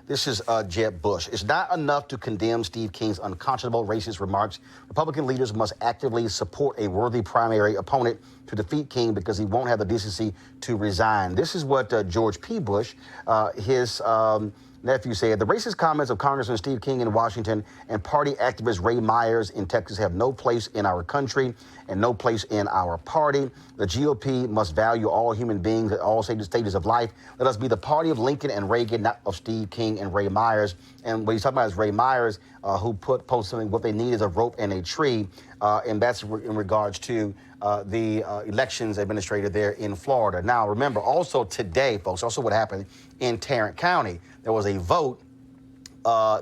This is Jeb Bush. It's not enough to condemn Steve King's unconscionable racist remarks. Republican leaders must actively support a worthy primary opponent to defeat King because he won't have the decency to resign. This is what George P. Bush, his nephew, said. The racist comments of Congressman Steve King in Washington and party activist Ray Myers in Texas have no place in our country and no place in our party. The GOP must value all human beings at all stages of life. Let us be the party of Lincoln and Reagan, not of Steve King and Ray Myers. And what he's talking about is Ray Myers, who posted something, what they need is a rope and a tree. And that's in regards to the elections administrator there in Florida. Now, remember, also today, folks, also what happened in Tarrant County, there was a vote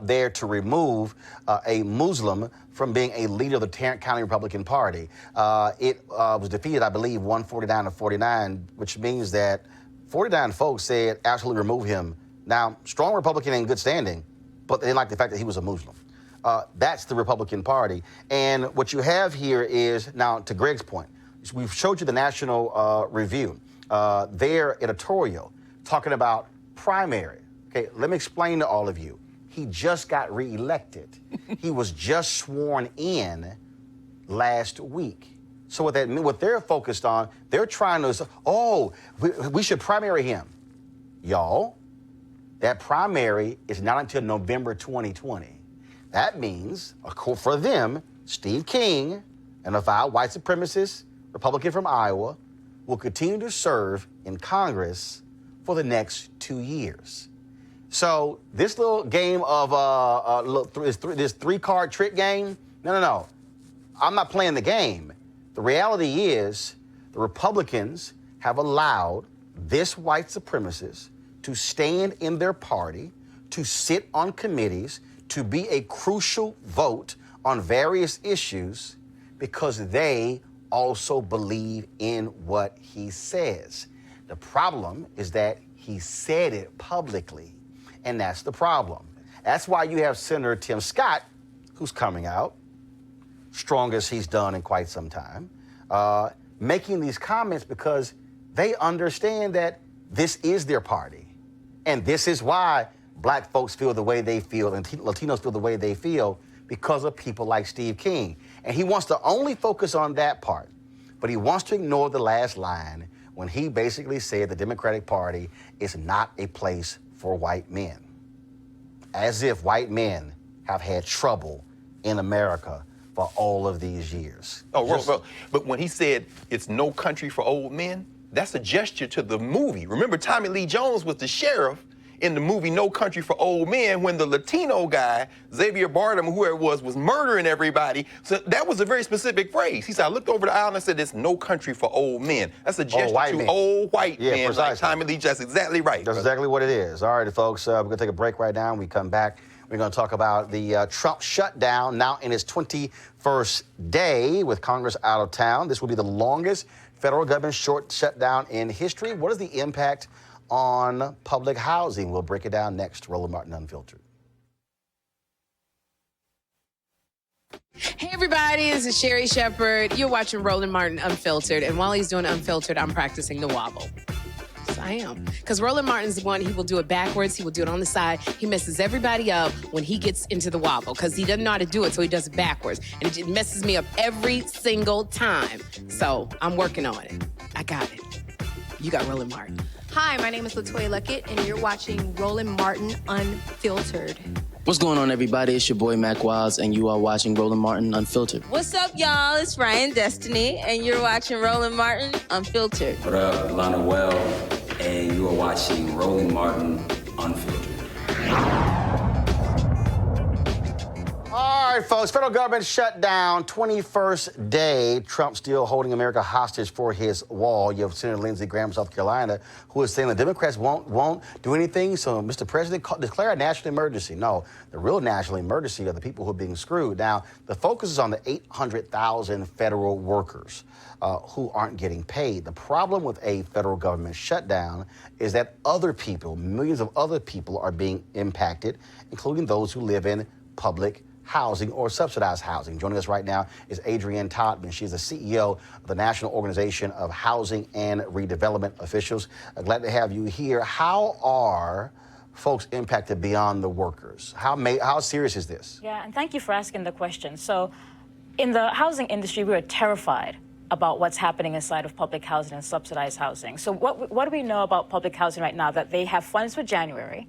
there to remove a Muslim from being a leader of the Tarrant County Republican Party. It was defeated, I believe, 149 to 49, which means that 49 folks said absolutely remove him. Now, strong Republican in good standing, but they didn't like the fact that he was a Muslim. That's the Republican Party. And what you have here is, now to Greg's point, we've showed you the National Review, their editorial talking about primary. Okay, let me explain to all of you. He just got reelected. He was just sworn in last week. So what they're focused on, they're trying to, we should primary him. Y'all, that primary is not until November 2020. That means, for them, Steve King, an avowed white supremacist Republican from Iowa, will continue to serve in Congress for the next 2 years. So this little game of this three-card trick game, no. I'm not playing the game. The reality is the Republicans have allowed this white supremacist to stand in their party, to sit on committees, to be a crucial vote on various issues because they also believe in what he says. The problem is that he said it publicly, and that's the problem. That's why you have Senator Tim Scott, who's coming out, strongest he's done in quite some time, making these comments because they understand that this is their party. And this is why black folks feel the way they feel and Latinos feel the way they feel, because of people like Steve King. And he wants to only focus on that part, but he wants to ignore the last line when he basically said the Democratic Party is not a place for white men. As if white men have had trouble in America for all of these years. But when he said it's no country for old men, that's a gesture to the movie. Remember, Tommy Lee Jones was the sheriff in the movie No Country for Old Men when the Latino guy, Xavier Bardem, whoever it was murdering everybody. So that was a very specific phrase. He said, I looked over the aisle and said, it's no country for old men. That's a gesture to old white men. Precisely. Like Tommy Lee, that's exactly right. That's exactly what it is. All right, folks, we're going to take a break right now. When we come back, we're going to talk about the Trump shutdown, now in its 21st day with Congress out of town. This will be the longest federal government shutdown in history. What is the impact on public housing? We'll break it down next. Roland Martin Unfiltered. Hey everybody, this is Sherry Shepherd. You're watching Roland Martin Unfiltered, and while he's doing Unfiltered, I'm practicing the wobble. Yes, I am. Because Roland Martin's the one, he will do it backwards, he will do it on the side. He messes everybody up when he gets into the wobble, because he doesn't know how to do it, so he does it backwards. And it messes me up every single time. So I'm working on it. I got it. You got Roland Martin. Hi, my name is LaToya Luckett, and you're watching Roland Martin Unfiltered. What's going on, everybody? It's your boy, Mac Wiles, and you are watching Roland Martin Unfiltered. What's up, y'all? It's Ryan Destiny, and you're watching Roland Martin Unfiltered. What up, Lana Well, and you are watching Roland Martin Unfiltered. All right, folks, federal government shutdown, 21st day. Trump still holding America hostage for his wall. You have Senator Lindsey Graham of South Carolina, who is saying the Democrats won't do anything. So, Mr. President, declare a national emergency. No, the real national emergency are the people who are being screwed. Now, the focus is on the 800,000 federal workers who aren't getting paid. The problem with a federal government shutdown is that other people, millions of other people, are being impacted, including those who live in public housing or subsidized housing. Joining us right now is Adrienne Todman. She's the CEO of the National Organization of Housing and Redevelopment Officials. Glad to have you here. How are folks impacted beyond the workers? How serious is this? Yeah, and thank you for asking the question. So in the housing industry, we are terrified about what's happening inside of public housing and subsidized housing. So what do we know about public housing right now? That they have funds for January.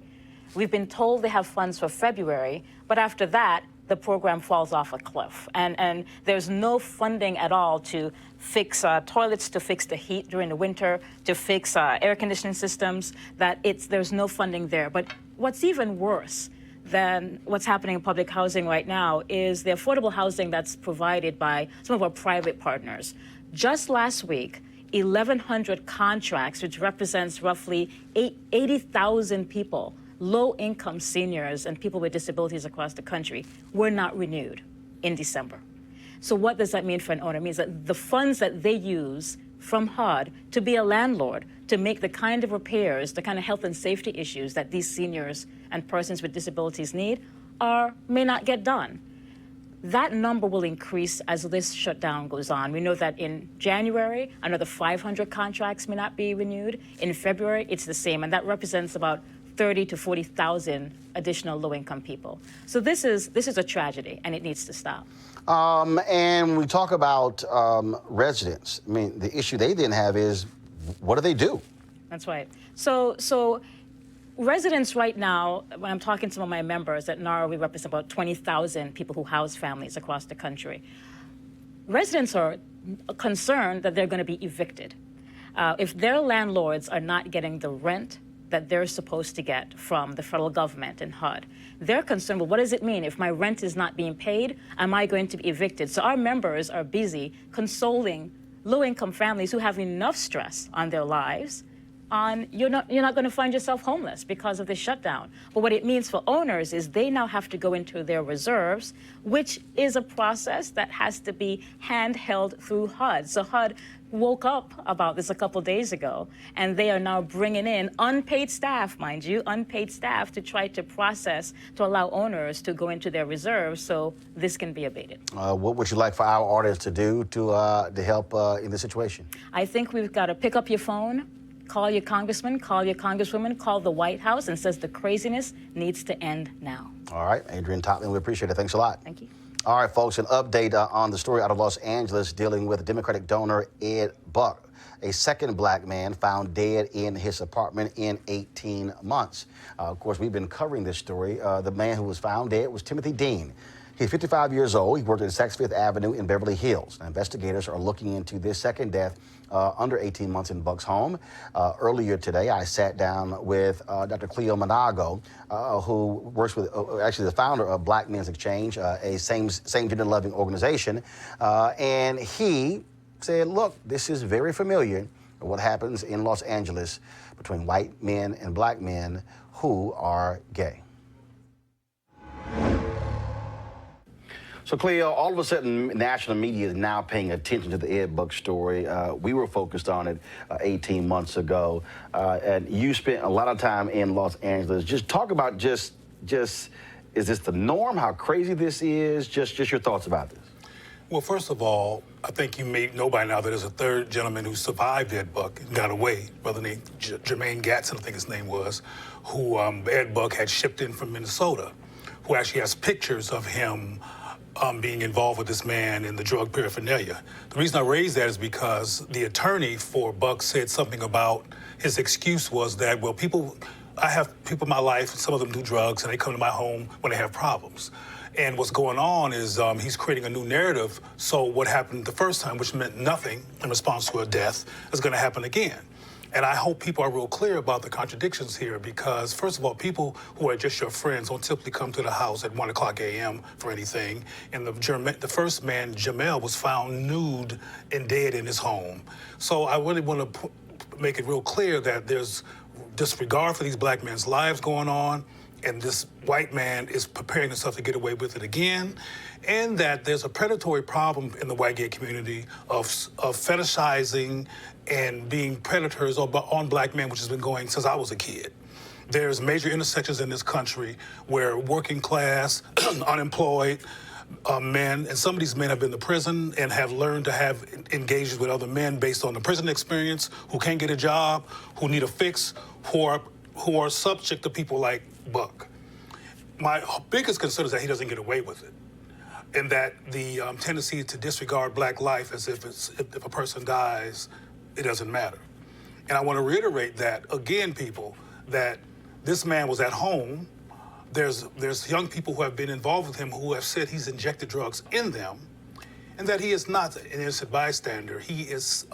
We've been told they have funds for February, but after that, the program falls off a cliff. And there's no funding at all to fix toilets, to fix the heat during the winter, to fix air conditioning systems, there's no funding there. But what's even worse than what's happening in public housing right now is the affordable housing that's provided by some of our private partners. Just last week, 1,100 contracts, which represents roughly 80,000 people, low-income seniors and people with disabilities across the country, were not renewed in December. So what does that mean for an owner? It means that the funds that they use from HUD to be a landlord, to make the kind of repairs, the kind of health and safety issues that these seniors and persons with disabilities need may not get done. That number will increase as this shutdown goes on. We know that in January, another 500 contracts may not be renewed. In February, it's the same, and that represents about 30 to 40,000 additional low-income people. So this is a tragedy, and it needs to stop. And when we talk about residents, I mean, the issue they then have is, what do they do? That's right. So residents right now, when I'm talking to some of my members at NARA, we represent about 20,000 people who house families across the country. Residents are concerned that they're going to be evicted. If their landlords are not getting the rent that they're supposed to get from the federal government and HUD, they're concerned, well, what does it mean? If my rent is not being paid, am I going to be evicted? So our members are busy consoling low-income families who have enough stress on their lives on you're not going to find yourself homeless because of the shutdown. But what it means for owners is they now have to go into their reserves, which is a process that has to be handheld through HUD. So HUD woke up about this a couple days ago, and they are now bringing in unpaid staff, mind you, unpaid staff to try to process, to allow owners to go into their reserves so this can be abated. What would you like for our audience to do to help in this situation? I think we've got to pick up your phone, call your congressman, call your congresswoman, call the White House and says the craziness needs to end now. All right, Adrienne Topman, we appreciate it. Thanks a lot. Thank you. All right, folks, an update on the story out of Los Angeles dealing with Democratic donor Ed Buck, a second black man found dead in his apartment in 18 months. Of course, we've been covering this story. The man who was found dead was Timothy Dean. He's 55 years old. He worked at 6th Avenue in Beverly Hills. Now, investigators are looking into this second death under 18 months in Buck's home. Earlier today, I sat down with Dr. Cleo Monago, who works with, actually the founder of Black Men's Exchange, a same-gender loving organization. And he said, look, this is very familiar, what happens in Los Angeles between white men and black men who are gay. So, Cleo, all of a sudden, national media is now paying attention to the Ed Buck story. We were focused on it 18 months ago, and you spent a lot of time in Los Angeles. Just talk about just is this the norm? How crazy this is? Just your thoughts about this. Well, first of all, I think you may know by now that there's a third gentleman who survived Ed Buck and got away, brother named Jermaine Gatson, I think his name was, who Ed Buck had shipped in from Minnesota, who actually has pictures of him being involved with this man in the drug paraphernalia. The reason I raise that is because the attorney for Buck said something about his excuse was that, well, I have people in my life, some of them do drugs, and they come to my home when they have problems. And what's going on is he's creating a new narrative, so what happened the first time, which meant nothing in response to a death, is going to happen again. And I hope people are real clear about the contradictions here because, first of all, people who are just your friends don't typically come to the house at 1 o'clock a.m. for anything. And the first man, Jamel, was found nude and dead in his home. So I really want to make it real clear that there's disregard for these black men's lives going on, and this white man is preparing himself to get away with it again, and that there's a predatory problem in the white gay community of fetishizing and being predators on black men, which has been going since I was a kid. There's major intersections in this country where working class, unemployed men, and some of these men have been to prison and have learned to have engagements with other men based on the prison experience, who can't get a job, who need a fix, who are subject to people like Buck. My biggest concern is that he doesn't get away with it, and that the tendency to disregard black life as if a person dies, it doesn't matter. And I want to reiterate that, again, people, that this man was at home. There's young people who have been involved with him who have said he's injected drugs in them, and that he is not an innocent bystander. He is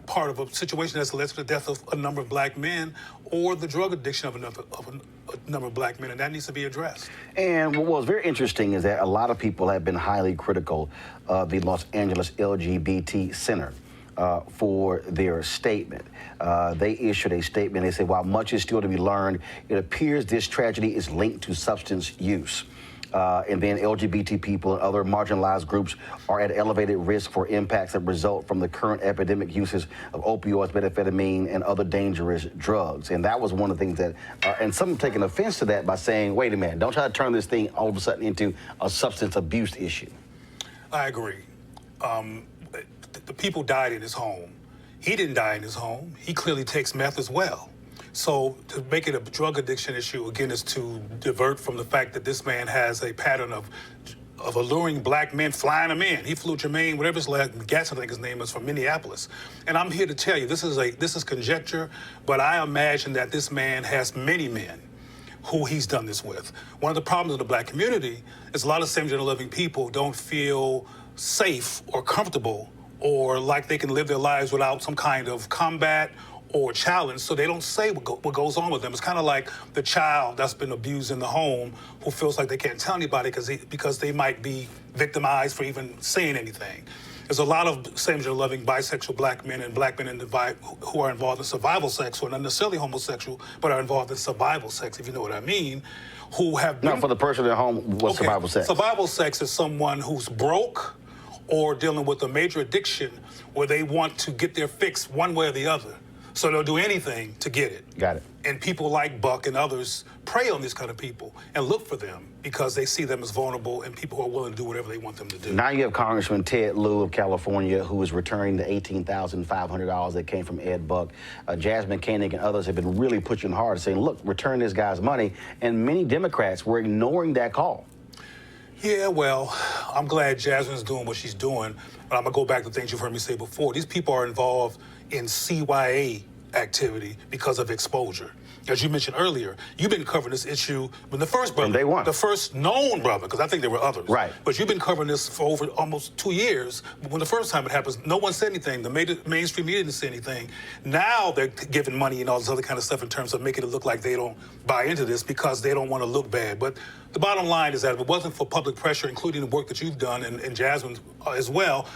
part of a situation that's led to the death of a number of black men or the drug addiction of a number of black men, and that needs to be addressed. And what was very interesting is that a lot of people have been highly critical of the Los Angeles LGBT Center for their statement. They issued a statement. They said, while much is still to be learned, it appears this tragedy is linked to substance use. And then LGBT people and other marginalized groups are at elevated risk for impacts that result from the current epidemic uses of opioids, methamphetamine, and other dangerous drugs. And that was one of the things that, and some have taken offense to that by saying, wait a minute, don't try to turn this thing all of a sudden into a substance abuse issue. I agree. The people died in his home. He didn't die in his home. He clearly takes meth as well. So to make it a drug addiction issue, again, is to divert from the fact that this man has a pattern of alluring black men, flying them in. He flew Jermaine, whatever his last, Gatson, I think his name is, from Minneapolis. And I'm here to tell you, this is conjecture, but I imagine that this man has many men who he's done this with. One of the problems in the black community is a lot of same-gender loving people don't feel safe or comfortable or like they can live their lives without some kind of combat or challenge, so they don't say what goes on with them. It's kind of like the child that's been abused in the home who feels like they can't tell anybody because they might be victimized for even saying anything. There's a lot of same-gender loving bisexual black men and black men who are involved in survival sex, who are not necessarily homosexual, but are involved in survival sex, if you know what I mean, who have been... Now, for the person at home, what's survival sex? Survival sex is someone who's broke or dealing with a major addiction where they want to get their fix one way or the other. So they'll do anything to get it. Got it. And people like Buck and others prey on these kind of people and look for them because they see them as vulnerable and people who are willing to do whatever they want them to do. Now you have Congressman Ted Lieu of California, who is returning the $18,500 that came from Ed Buck. Jasmine Koenig and others have been really pushing hard, saying, look, return this guy's money. And many Democrats were ignoring that call. Yeah, well, I'm glad Jasmine's doing what she's doing, but I'm going to go back to things you've heard me say before. These people are involved in CYA activity because of exposure. As you mentioned earlier, you've been covering this issue when the first brother, from day one. the first known brother, because I think there were others. Right. But you've been covering this for over almost 2 years. When the first time it happens, no one said anything. The mainstream media didn't say anything. Now they're giving money and all this other kind of stuff in terms of making it look like they don't buy into this because they don't want to look bad. But the bottom line is that if it wasn't for public pressure, including the work that you've done and Jasmine as well,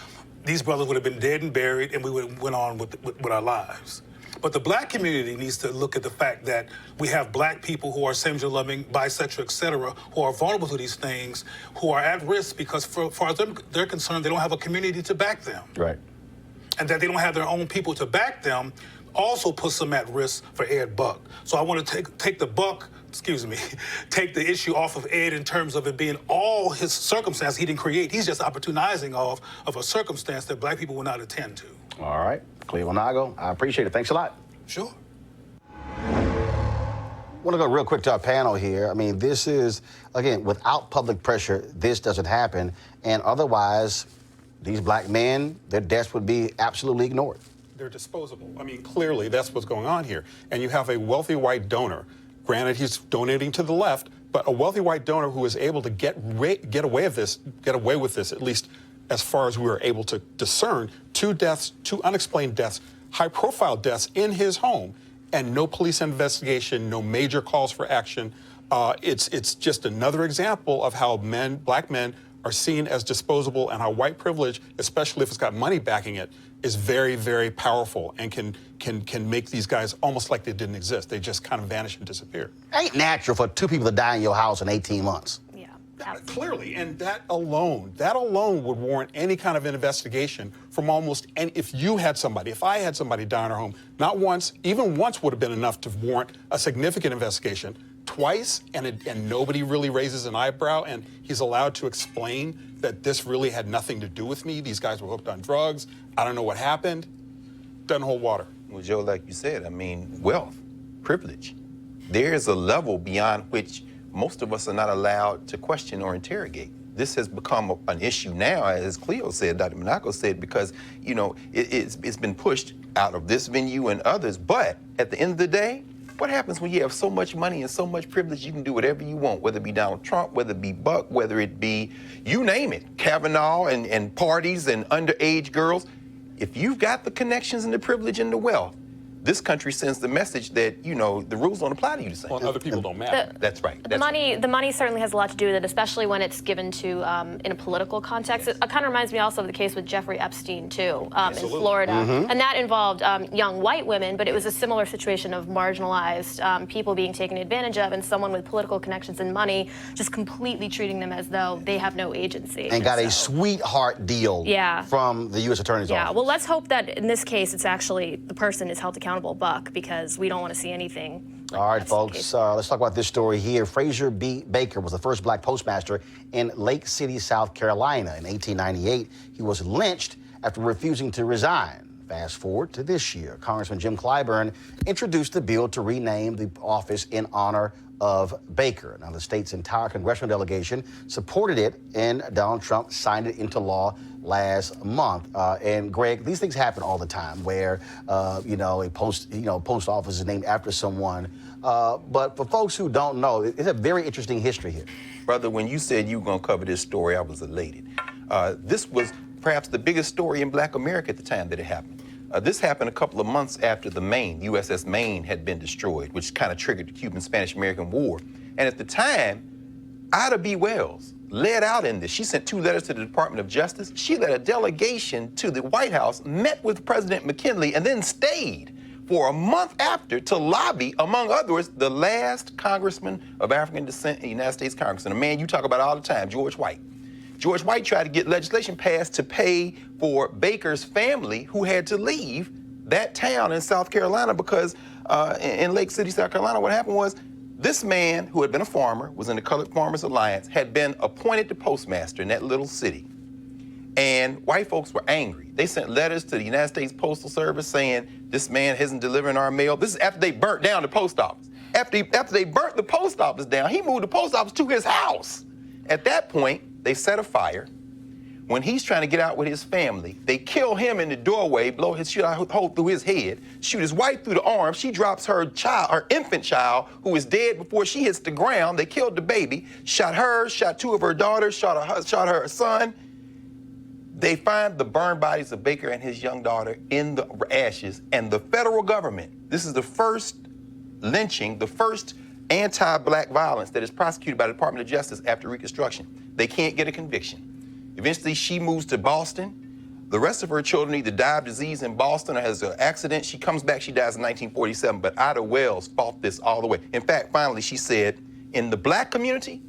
these brothers would have been dead and buried, and we would have went on with our lives. But the black community needs to look at the fact that we have black people who are same-gender loving, bisexual, et cetera, who are vulnerable to these things, who are at risk because, for as far as they're concerned, they don't have a community to back them. Right. And that they don't have their own people to back them also puts them at risk for Ed Buck. So I want to take the issue off of Ed in terms of it being all his circumstance he didn't create. He's just opportunizing of a circumstance that black people will not attend to. All right. Cleo Nago, I appreciate it. Thanks a lot. Sure. I want to go real quick to our panel here. I mean, this is, again, without public pressure, this doesn't happen. And otherwise, these black men, their deaths would be absolutely ignored. They're disposable. I mean, clearly that's what's going on here. And you have a wealthy white donor. Granted, he's donating to the left, but a wealthy white donor who is able to get away with this, at least as far as we were able to discern, 2 deaths, 2 unexplained deaths, high-profile deaths in his home, and no police investigation, no major calls for action. It's just another example of how black men are seen as disposable, and how white privilege, especially if it's got money backing it, is very, very powerful and can make these guys almost like they didn't exist. They just kind of vanish and disappear. Ain't natural for 2 people to die in your house in 18 months. Clearly, and that alone would warrant any kind of investigation from almost any. If I had somebody die in our home, not once, even once would have been enough to warrant a significant investigation. Twice, and nobody really raises an eyebrow, and he's allowed to explain that this really had nothing to do with me. These guys were hooked on drugs. I don't know what happened. Doesn't hold water. Well, Joe, like you said, I mean, wealth, privilege. There is a level beyond which most of us are not allowed to question or interrogate. This has become an issue now, as Cleo said, Dr. Monaco said, because, it's been pushed out of this venue and others. But at the end of the day, what happens when you have so much money and so much privilege, you can do whatever you want, whether it be Donald Trump, whether it be Buck, whether it be, you name it, Kavanaugh and parties and underage girls. If you've got the connections and the privilege and the wealth, this country sends the message that, the rules don't apply to you the same. Well, other people don't matter. That's right. The money certainly has a lot to do with it, especially when it's given to in a political context. It kind of reminds me also of the case with Jeffrey Epstein, too, in Florida. Mm-hmm. And that involved young white women, but it was a similar situation of marginalized people being taken advantage of, and someone with political connections and money just completely treating them as though they have no agency. And got a sweetheart deal from the U.S. Attorney's office. Yeah, well, let's hope that in this case, it's actually the person is held accountable, Buck, because we don't want to see anything. All right, folks, let's talk about this story here. Fraser B. Baker was the first black postmaster in Lake City, South Carolina. In 1898, he was lynched after refusing to resign. Fast forward to this year. Congressman Jim Clyburn introduced the bill to rename the office in honor of Baker. Now, the state's entire congressional delegation supported it, and Donald Trump signed it into law last month. And Greg, these things happen all the time where, a post office is named after someone. But for folks who don't know, it's a very interesting history here. Brother, when you said you were going to cover this story, I was elated. This was perhaps the biggest story in Black America at the time that it happened. This happened a couple of months after the Maine, USS Maine, had been destroyed, which kind of triggered the Cuban-Spanish-American War. And at the time, Ida B. Wells led out in this. She sent 2 letters to the Department of Justice. She led a delegation to the White House, met with President McKinley, and then stayed for a month after to lobby, among others, the last congressman of African descent in the United States Congress, and a man you talk about all the time, George White. George White tried to get legislation passed to pay for Baker's family who had to leave that town in South Carolina because in Lake City, South Carolina, what happened was this man who had been a farmer, was in the Colored Farmers Alliance, had been appointed to postmaster in that little city. And white folks were angry. They sent letters to the United States Postal Service saying, this man isn't delivering our mail. This is after they burnt down the post office. After they burnt the post office down, he moved the post office to his house. At that point, they set a fire. When he's trying to get out with his family, they kill him in the doorway, blow his shit out, hole through his head, shoot his wife through the arm. She drops her child, her infant child, who is dead before she hits the ground. They killed the baby, shot her, shot two of her daughters, shot her son. They find the burned bodies of Baker and his young daughter in the ashes, and the federal government, this is the first lynching, the first anti-black violence that is prosecuted by the Department of Justice after Reconstruction. They can't get a conviction. Eventually, she moves to Boston. The rest of her children either die of disease in Boston or has an accident. She comes back, she dies in 1947, but Ida Wells fought this all the way. In fact, finally, she said, in the black community,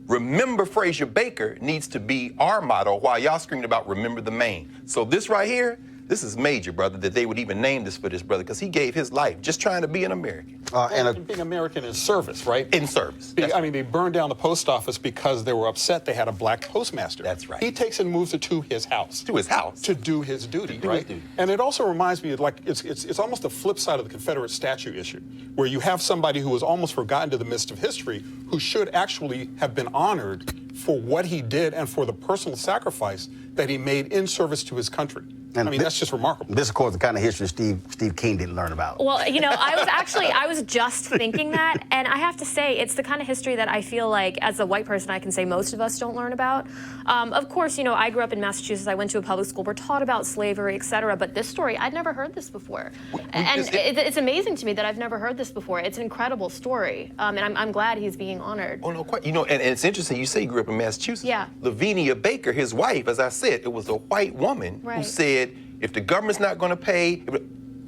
remember Frazier Baker needs to be our motto while y'all screaming about remember the Maine. So this right here, this is major, brother, that they would even name this for this brother, because he gave his life just trying to be an American. And being American in service, right? In service. I mean, they burned down the post office because they were upset they had a black postmaster. That's right. He takes and moves it to his house. To his house. To do his duty, right? And it also reminds me, like, it's almost the flip side of the Confederate statue issue, where you have somebody who was almost forgotten to the midst of history, who should actually have been honored for what he did and for the personal sacrifice that he made in service to his country. And I mean, that's just remarkable. This, of course, the kind of history Steve King didn't learn about. Well, you know, I was just thinking that, and I have to say, it's the kind of history that I feel like, as a white person, I can say most of us don't learn about. Of course, you know, I grew up in Massachusetts. I went to a public school. We're taught about slavery, et cetera. But this story, I'd never heard this before. And it's amazing to me that I've never heard this before. It's an incredible story, and I'm glad he's being honored. Oh, no, quite. You know, and it's interesting. You say you grew up in Massachusetts. Yeah. Lavinia Baker, his wife, as I said, it was a white woman who said, if the government's not going to pay,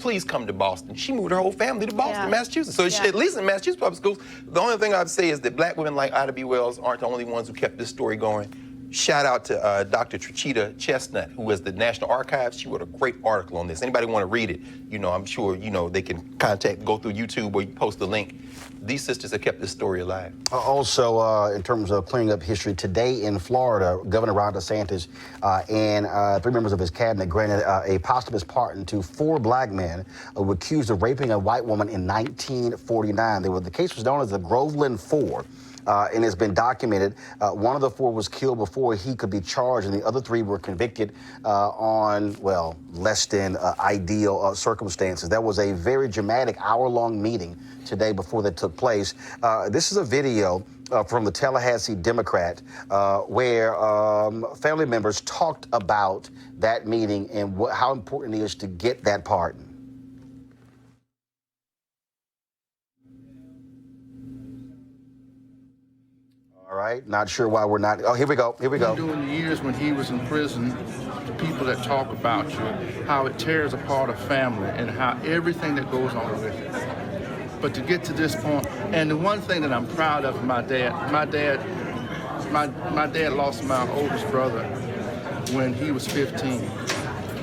please come to Boston. She moved her whole family to Boston, Massachusetts. So at least in Massachusetts public schools, the only thing I'd say is that black women like Ida B. Wells aren't the only ones who kept this story going. Shout out to Dr. Trachita Chestnut, who was the National Archives. She wrote a great article on this. Anybody want to read it, you know, I'm sure, you know, they can go through YouTube or you post the link. These sisters have kept this story alive. Also, in terms of clearing up history, today in Florida, Governor Ron DeSantis and 3 members of his cabinet granted a posthumous pardon to 4 black men who were accused of raping a white woman in 1949. The case was known as the Groveland Four. And it's been documented. One of the 4 was killed before he could be charged, and the other 3 were convicted on, well, less than ideal circumstances. That was a very dramatic hour-long meeting today before that took place. This is a video from the Tallahassee Democrat where family members talked about that meeting and how important it is to get that pardon. All right, not sure why we're not. Oh, here we go. During the years when he was in prison, the people that talk about you, how it tears apart a family and how everything that goes on with it. But to get to this point, and the one thing that I'm proud of my dad lost my oldest brother when he was 15.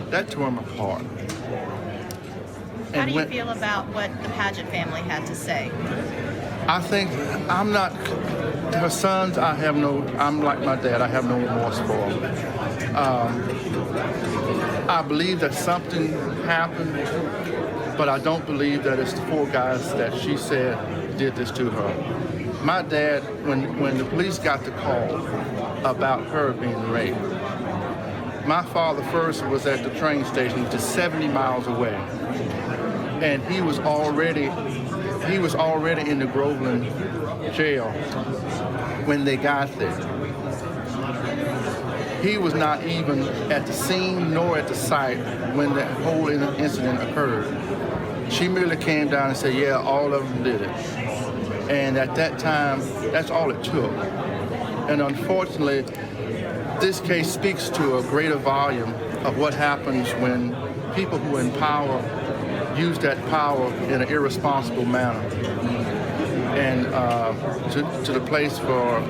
That tore him apart. How do you feel about what the Paget family had to say? I think I'm not, her sons, I'm like my dad, I have no remorse for them. I believe that something happened, but I don't believe that it's the 4 guys that she said did this to her. My dad, when the police got the call about her being raped, my father first was at the train station just 70 miles away, and he was already in the Groveland jail when they got there. He was not even at the scene nor at the site when the whole incident occurred. She merely came down and said, yeah, all of them did it. And at that time, that's all it took. And unfortunately, this case speaks to a greater volume of what happens when people who are in power use that power in an irresponsible manner, and to the place for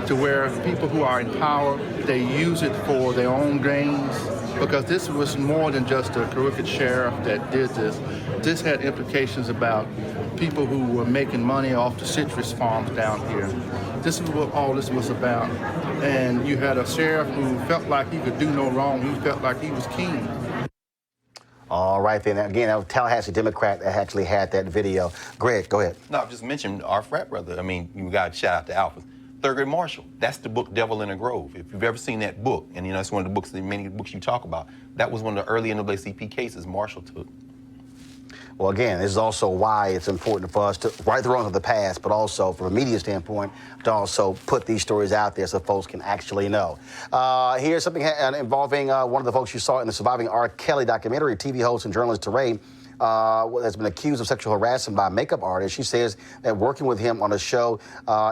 to where people who are in power, they use it for their own gains. Because this was more than just a crooked sheriff that did this. This had implications about people who were making money off the citrus farms down here. This is what all this was about. And you had a sheriff who felt like he could do no wrong. He felt like he was king. All right, then. Again, that was a Tallahassee Democrat that actually had that video. Greg, go ahead. No, I just mentioned our frat brother. I mean, you got to shout out to Alpha. Thurgood Marshall. That's the book Devil in a Grove. If you've ever seen that book, and you know, it's one of the books, many books you talk about, that was one of the early NAACP cases Marshall took. Well, again, this is also why it's important for us to right the wrongs of the past, but also from a media standpoint, to also put these stories out there so folks can actually know. Here's something involving one of the folks you saw in the Surviving R. Kelly documentary. TV host and journalist Teray has been accused of sexual harassment by a makeup artist. She says that working with him on a show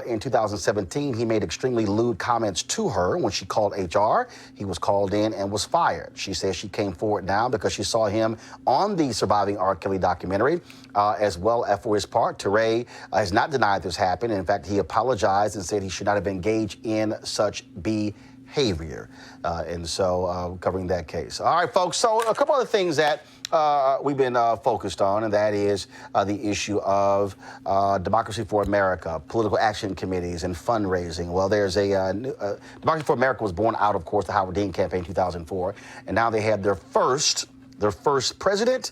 in 2017, he made extremely lewd comments to her. When she called HR, he was called in and was fired. She says she came forward now because she saw him on the Surviving R. Kelly documentary. As well, for his part, Teray has not denied this happened. In fact, he apologized and said he should not have engaged in such behavior. And so covering that case. All right, folks. So a couple other things that we've been focused on, and that is the issue of Democracy for America, political action committees, and fundraising. Well, there's Democracy for America was born out, of course, the Howard Dean campaign in 2004, and now they had their first president,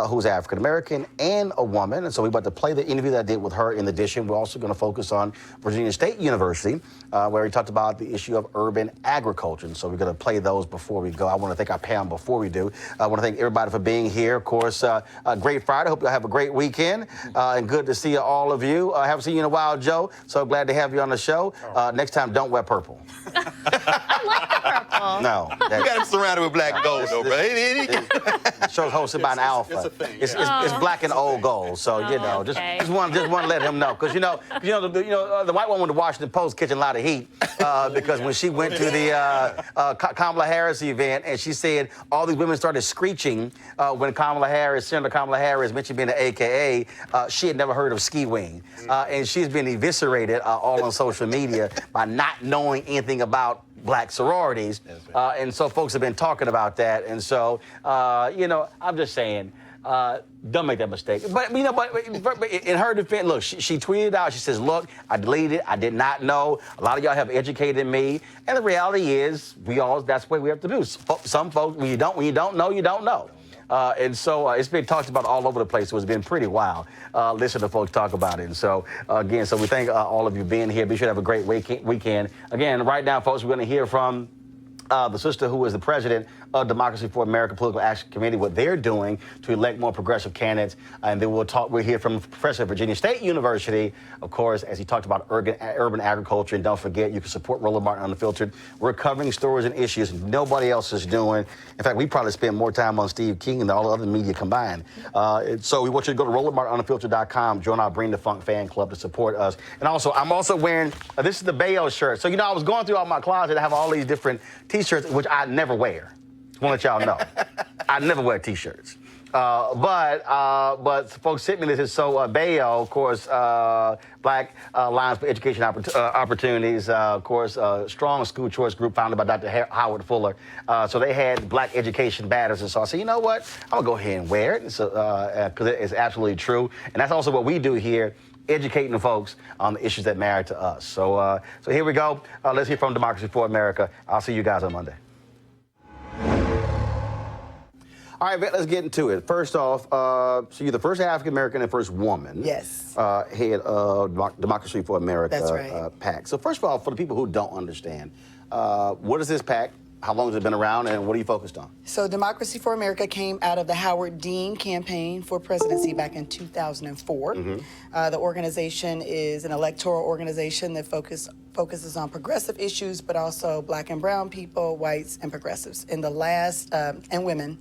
who's African-American and a woman. And so we're about to play the interview that I did with her. In addition, we're also going to focus on Virginia State University, where he talked about the issue of urban agriculture. And so we're going to play those before we go. I want to thank our panel before we do. I want to thank everybody for being here. Of course, a great Friday. Hope you'll have a great weekend. And good to see all of you. I haven't seen you in a while, Joe. So glad to have you on the show. Next time, don't wear purple. I like the purple. No. You got him surrounded with black gold, though, bro. Show's hosted by an alpha. It's a thing. It's black and old gold. So you know, just want to let him know, because the white woman with the Washington Post catching a lot of heat because when she went to the Kamala Harris event and she said all these women started screeching when Senator Kamala Harris mentioned being an AKA, she had never heard of ski wing, and she's been eviscerated all on social media by not knowing anything about black sororities, and so folks have been talking about that, and so I'm just saying, don't make that mistake. But in her defense, look, she tweeted out. She says, "Look, I deleted it. I did not know. A lot of y'all have educated me, and the reality is, that's what we have to do. Some folks, when you don't know, you don't know." And so it's been talked about all over the place. So it's been pretty wild. Listen to folks talk about it. And so, again, we thank all of you being here. Be sure to have a great weekend. Again, right now, folks, we're going to hear from the sister who is the president of Democracy for America Political Action Committee, what they're doing to elect more progressive candidates. And then we'll hear from the professor at Virginia State University, of course, as he talked about urban agriculture. And don't forget, you can support Roland Martin Unfiltered. We're covering stories and issues nobody else is doing. In fact, we probably spend more time on Steve King than all the other media combined. So we want you to go to RolandMartinUnfiltered.com, join our Bring the Funk fan club to support us. And also, I'm also wearing, this is the Bayo shirt. So, I was going through all my closet. I have all these different T-shirts, which I never wear. I want to let y'all know. I never wear T-shirts. But folks sent me this. Is so Bayo, of course, Black Lions for Education Opportunities, of course, strong school choice group founded by Dr. Howard Fuller. So they had black education banners, and so I said, you know what? I'm gonna go ahead and wear it, because it's absolutely true, and that's also what we do here, educating the folks on the issues that matter to us. So here we go. Let's hear from Democracy for America. I'll see you guys on Monday. All right, let's get into it. First off, so you're the first African-American and first woman. Yes. Head of Democracy for America. That's right. PAC. So first of all, for the people who don't understand, what is this PAC? How long has it been around, and what are you focused on? So Democracy for America came out of the Howard Dean campaign for presidency back in 2004. The organization is an electoral organization that focuses on progressive issues, but also black and brown people, whites, and progressives. In the last, and women.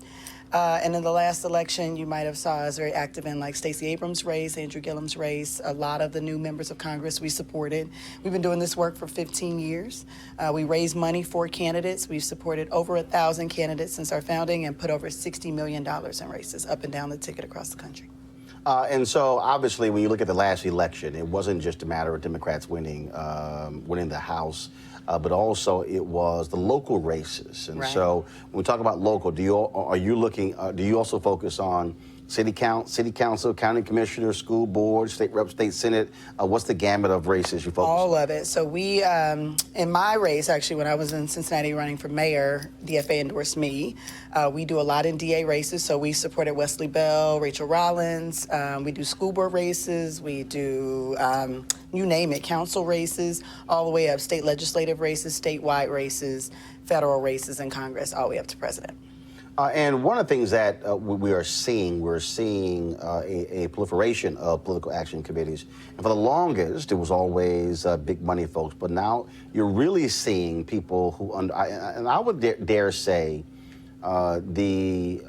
And in the last election, you might have saw us very active in like Stacey Abrams' race, Andrew Gillum's race, a lot of the new members of Congress we supported. We've been doing this work for 15 years. We raise money for candidates. We've supported over 1,000 candidates since our founding and put over $60 million in races up and down the ticket across the country. And so, obviously, when you look at the last election, it wasn't just a matter of Democrats winning the House, but also it was the local races. And so, when we talk about local, do you also focus on city council, county commissioner, school board, state rep, state senate? What's the gamut of races you focus on? All of it. So we, in my race, actually, when I was in Cincinnati running for mayor, DFA endorsed me. We do a lot in DA races. So we supported Wesley Bell, Rachel Rollins. We do school board races. We do, you name it, council races, all the way up, state legislative races, statewide races, federal races in Congress, all the way up to president. And one of the things that we're seeing a proliferation of political action committees. And for the longest, it was always big money folks. But now you're really seeing people who, and I would dare say, we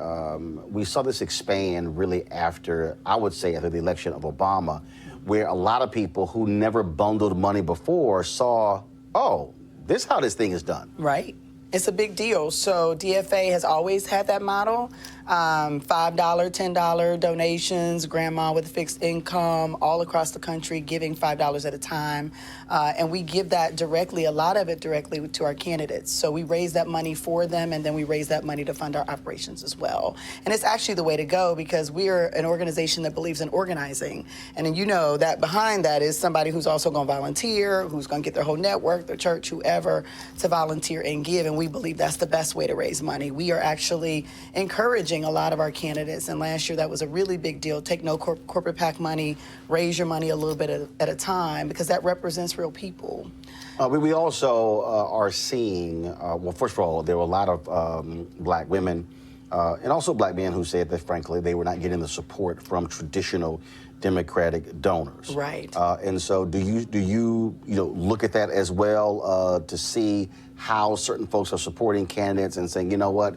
saw this expand really after the election of Obama, where a lot of people who never bundled money before saw, oh, this is how this thing is done. Right. It's a big deal. So DFA has always had that model. $5, $10 donations, grandma with a fixed income, all across the country giving $5 at a time. And we give that directly, a lot of it directly to our candidates. So we raise that money for them, and then we raise that money to fund our operations as well. And it's actually the way to go, because we are an organization that believes in organizing. And then you know that behind that is somebody who's also going to volunteer, who's going to get their whole network, their church, whoever, to volunteer and give. And we believe that's the best way to raise money. We are actually encouraging a lot of our candidates, and last year that was a really big deal. Take no corporate PAC money, raise your money a little bit at a time, because that represents real people. We also are seeing, well, first of all, there were a lot of black women and also black men who said that, frankly, they were not getting the support from traditional Democratic donors. Right. And so do you look at that as well to see how certain folks are supporting candidates and saying, you know what,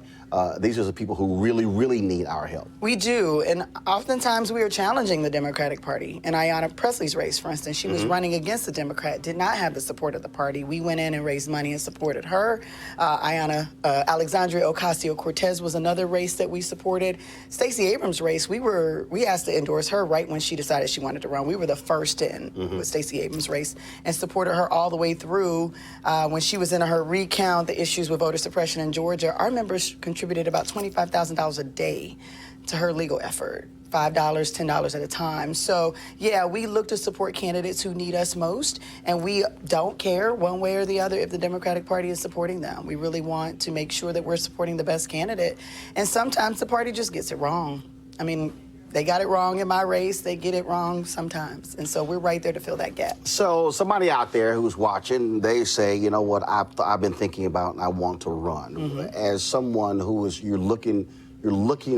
these are the people who really, really need our help? We do, and oftentimes we are challenging the Democratic Party. In Ayanna Presley's race, for instance, she was running against the Democrat, did not have the support of the party. We went in and raised money and supported her. Alexandria Ocasio-Cortez was another race that we supported. Stacey Abrams' race, we asked to endorse her right when she decided she wanted to run. We were the first in with Stacey Abrams' race and supported her all the way through. When she was in her recount, the issues with voter suppression in Georgia, our members contributed about $25,000 a day to her legal effort. $5, $10 at a time. So, yeah, we look to support candidates who need us most, and we don't care one way or the other if the Democratic Party is supporting them. We really want to make sure that we're supporting the best candidate. And sometimes the party just gets it wrong. I mean, they got it wrong in my race. They get it wrong sometimes. And so we're right there to fill that gap. So somebody out there who's watching, they say, you know what, I've been thinking about and I want to run. As someone who is, you're looking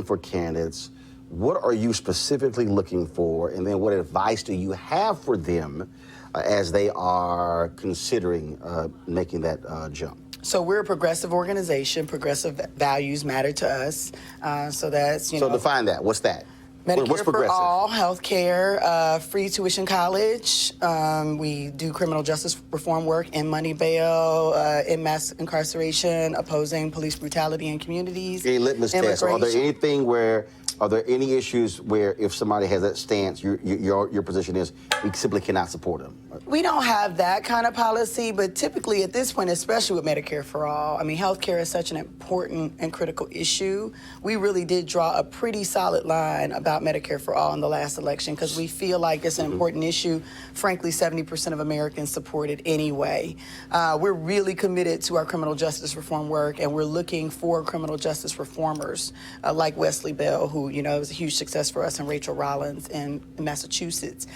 for candidates, what are you specifically looking for? And then what advice do you have for them as they are considering making that jump? So we're a progressive organization. Progressive values matter to us. So that's, So define that. What's that? Medicare for all, health care, free tuition college. We do criminal justice reform work in money bail, in mass incarceration, opposing police brutality in communities. A litmus test. Are there any issues where if somebody has that stance, your position is we simply cannot support them? We don't have that kind of policy, but typically at this point, especially with Medicare for all, I mean, healthcare is such an important and critical issue. We really did draw a pretty solid line about Medicare for all in the last election because we feel like it's an important issue. Frankly, 70% of Americans support it anyway. We're really committed to our criminal justice reform work, and we're looking for criminal justice reformers like Wesley Bell, who, you know, was a huge success for us, and Rachel Rollins in Massachusetts.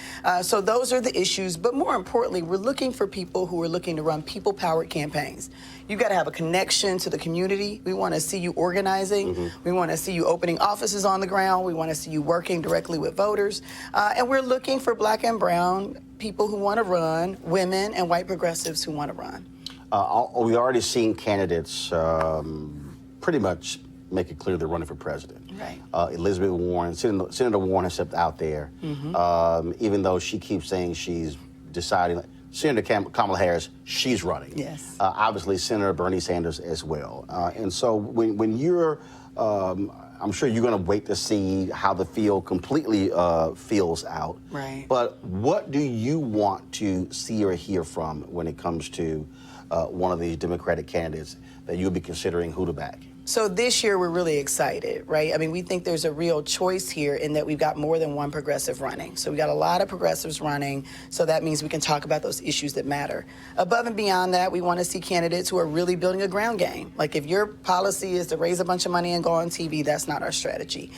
So those are the issues, but more importantly, we're looking for people who are looking to run people-powered campaigns. You've got to have a connection to the community. We want to see you organizing. We want to see you opening offices on the ground. We want to see you working directly with voters. And we're looking for black and brown people who want to run, women and white progressives who want to run. We've already seen candidates pretty much make it clear they're running for president. Right. Elizabeth Warren, Senator Warren has stepped out there, even though she keeps saying she's deciding. Senator Kamala Harris, she's running. Yes. Obviously, Senator Bernie Sanders as well. And so when you're I'm sure you're going to wait to see how the field completely feels out. Right. But what do you want to see or hear from when it comes to one of these Democratic candidates that you'll be considering who to back? So this year we're really excited, right? I mean, we think there's a real choice here in that we've got more than one progressive running. So we got a lot of progressives running, so that means we can talk about those issues that matter. Above and beyond that, we want to see candidates who are really building a ground game. Like if your policy is to raise a bunch of money and go on TV, that's not our strategy.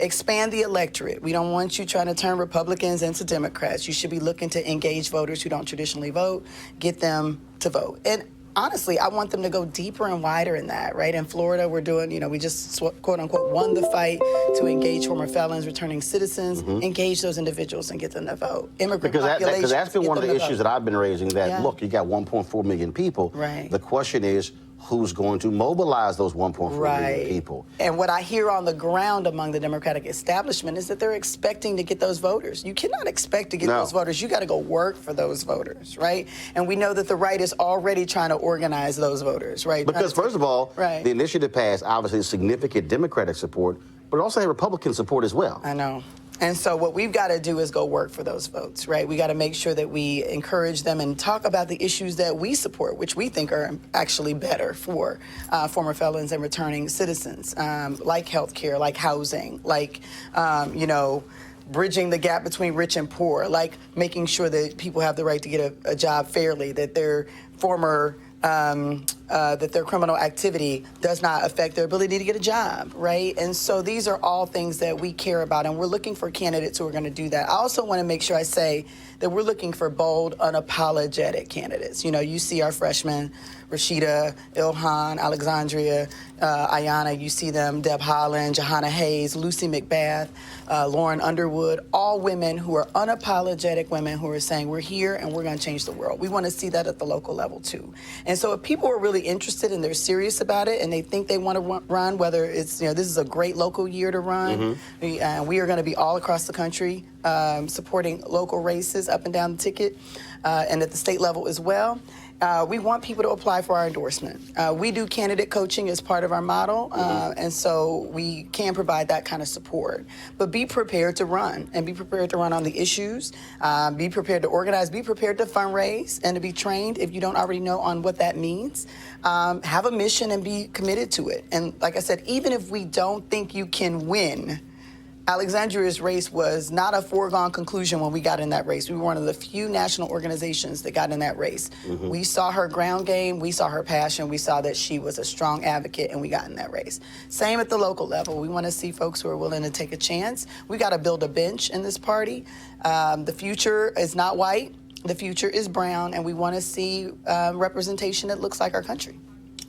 Expand the electorate. We don't want you trying to turn Republicans into Democrats. You should be looking to engage voters who don't traditionally vote, get them to vote. And honestly, I want them to go deeper and wider in that, right? In Florida, we're doing, we just quote unquote won the fight to engage former felons, returning citizens, engage those individuals and get them to vote. Immigrant populations. Because that's been one of the issues that I've been raising, that look, you got 1.4 million people. Right. The question is, who's going to mobilize those 1.4 million people? And what I hear on the ground among the Democratic establishment is that they're expecting to get those voters. You cannot expect to get those voters. You got to go work for those voters, right? And we know that the right is already trying to organize those voters, right? Because first of all, the initiative passed obviously significant Democratic support, but it also had Republican support as well. I know. And so what we've got to do is go work for those votes, right? We got to make sure that we encourage them and talk about the issues that we support, which we think are actually better for former felons and returning citizens, like health care, like housing, like, bridging the gap between rich and poor, like making sure that people have the right to get a job fairly, that their former that their criminal activity does not affect their ability to get a job, right? And so these are all things that we care about, and we're looking for candidates who are going to do that. I also want to make sure I say that we're looking for bold, unapologetic candidates. You see our freshmen, Rashida, Ilhan, Alexandria, Ayanna, you see them, Deb Holland, Johanna Hayes, Lucy McBath, Lauren Underwood, all women who are unapologetic women who are saying, we're here and we're going to change the world. We want to see that at the local level, too. And so if people are really interested and they're serious about it and they think they want to run, whether it's, this is a great local year to run, we are going to be all across the country supporting local races up and down the ticket and at the state level as well. We want people to apply for our endorsement. We do candidate coaching as part of our model, and so we can provide that kind of support. But be prepared to run, and be prepared to run on the issues. Be prepared to organize. Be prepared to fundraise and to be trained if you don't already know on what that means. Have a mission and be committed to it. And like I said, even if we don't think you can win, Alexandria's race was not a foregone conclusion when we got in that race. We were one of the few national organizations that got in that race. We saw her ground game, we saw her passion, we saw that she was a strong advocate, and we got in that race. Same at the local level. We want to see folks who are willing to take a chance. We got to build a bench in this party. The future is not white, the future is brown, and we want to see representation that looks like our country.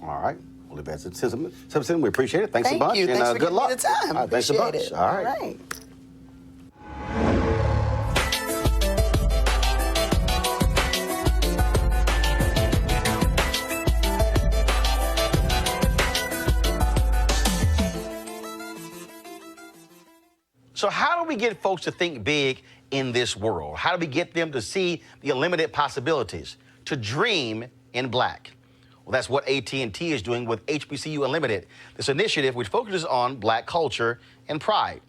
All right. Well, if that's Simpson, we appreciate it. Thanks a Thank bunch. you. And Thanks for good luck. giving me the time. All right, thanks a bunch. Appreciate it. All right. All right. So how do we get folks to think big in this world? How do we get them to see the unlimited possibilities, to dream in black? Well, that's what AT&T is doing with HBCU Unlimited, this initiative which focuses on black culture and pride.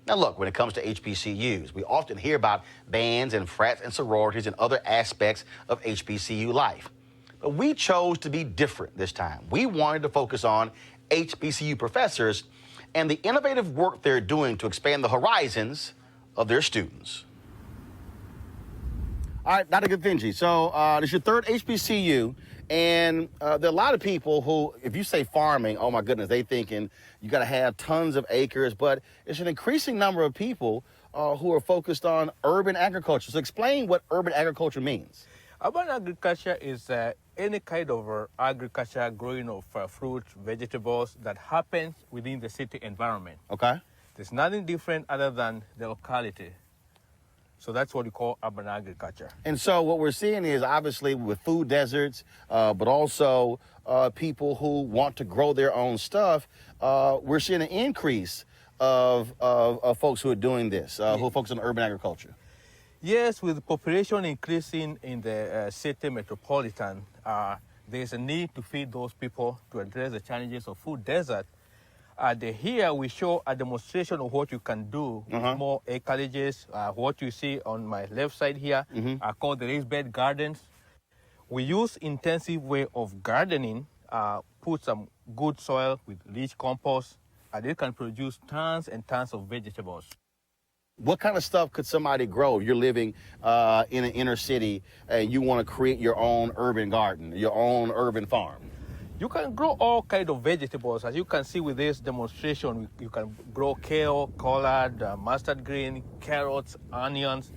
Now, look, when it comes to HBCUs, we often hear about bands and frats and sororities and other aspects of HBCU life. But we chose to be different this time. We wanted to focus on HBCU professors and the innovative work they're doing to expand the horizons of their students. All right, Dr. Gathinji, so this is your third HBCU. And there are a lot of people who, if you say farming, oh my goodness, they thinking you got to have tons of acres, but it's an increasing number of people who are focused on urban agriculture. So explain what urban agriculture means. Urban agriculture is any kind of agriculture growing of fruits, vegetables that happens within the city environment. Okay. There's nothing different other than the locality. So that's what we call urban agriculture. And so what we're seeing is obviously with food deserts, but also people who want to grow their own stuff, we're seeing an increase of folks who are doing this, who focus on urban agriculture. Yes, with the population increasing in the city metropolitan, there's a need to feed those people to address the challenges of food desert. Here we show a demonstration of what you can do with more acreages. What you see on my left side here are called the raised bed gardens. We use intensive way of gardening, put some good soil with rich compost, and it can produce tons and tons of vegetables. What kind of stuff could somebody grow? You're living in an inner city and you want to create your own urban garden, your own urban farm. You can grow all kinds of vegetables. As you can see with this demonstration, you can grow kale, collard, mustard green, carrots, onions.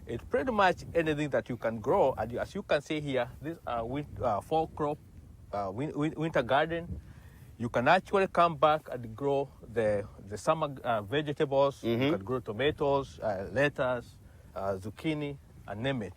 It's pretty much anything that you can grow. And as you can see here, this fall crop, winter garden. You can actually come back and grow the summer vegetables. You can grow tomatoes, lettuce, zucchini, and name it.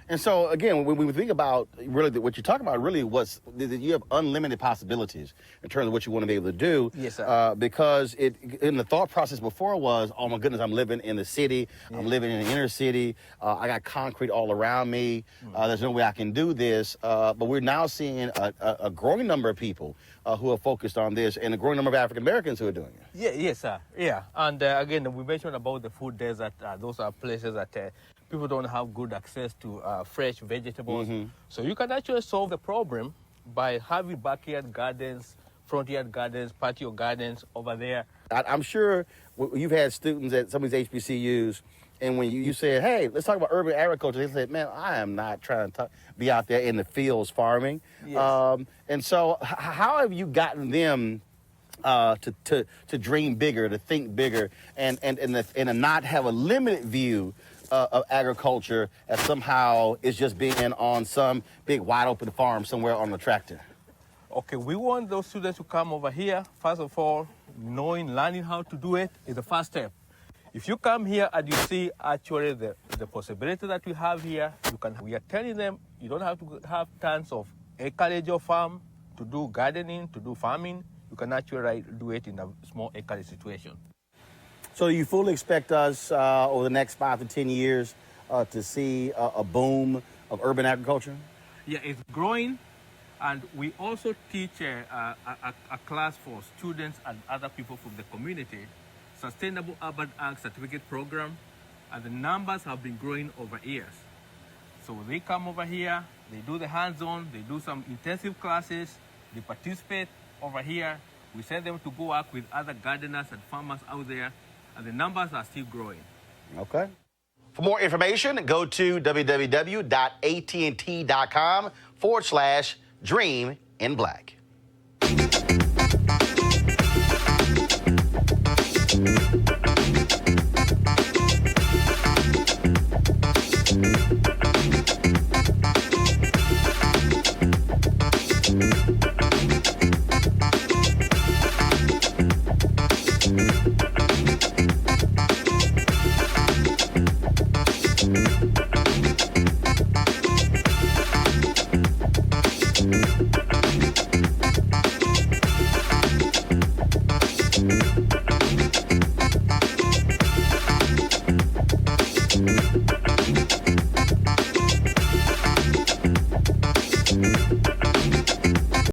And so, again, when we think about really what you're talking about, really you have unlimited possibilities in terms of what you want to be able to do. Yes, sir. Because in the thought process before was, oh my goodness, I'm living in the city, I'm living in the inner city, I got concrete all around me, there's no way I can do this. But we're now seeing a growing number of people who are focused on this, and a growing number of African Americans who are doing it. Yeah, yes, sir. Yeah, and again, we mentioned about the food desert. Those are places that people don't have good access to fresh vegetables. So you can actually solve the problem by having backyard gardens, front yard gardens, patio gardens over there. I'm sure you've had students at some of these HBCUs, and when you said, hey, let's talk about urban agriculture, they said, man, I am not trying to be out there in the fields farming. Yes. And so how have you gotten them to dream bigger, to think bigger, and to not have a limited view of agriculture as somehow it's just being on some big wide open farm somewhere on a tractor? Okay, we want those students to come over here. First of all, learning how to do it is the first step. If you come here and you see actually the possibility that we have here, we are telling them you don't have to have tons of acreage of farm to do gardening, to do farming. You can actually do it in a small acreage situation. So you fully expect us over the next 5 to 10 years to see a boom of urban agriculture? Yeah, it's growing, and we also teach a class for students and other people from the community, Sustainable Urban Ag Certificate Program, and the numbers have been growing over years. So they come over here, they do the hands-on, they do some intensive classes, they participate over here. We send them to go work with other gardeners and farmers out there, and the numbers are still growing. Okay. For more information, go to www.att.com/dream in black.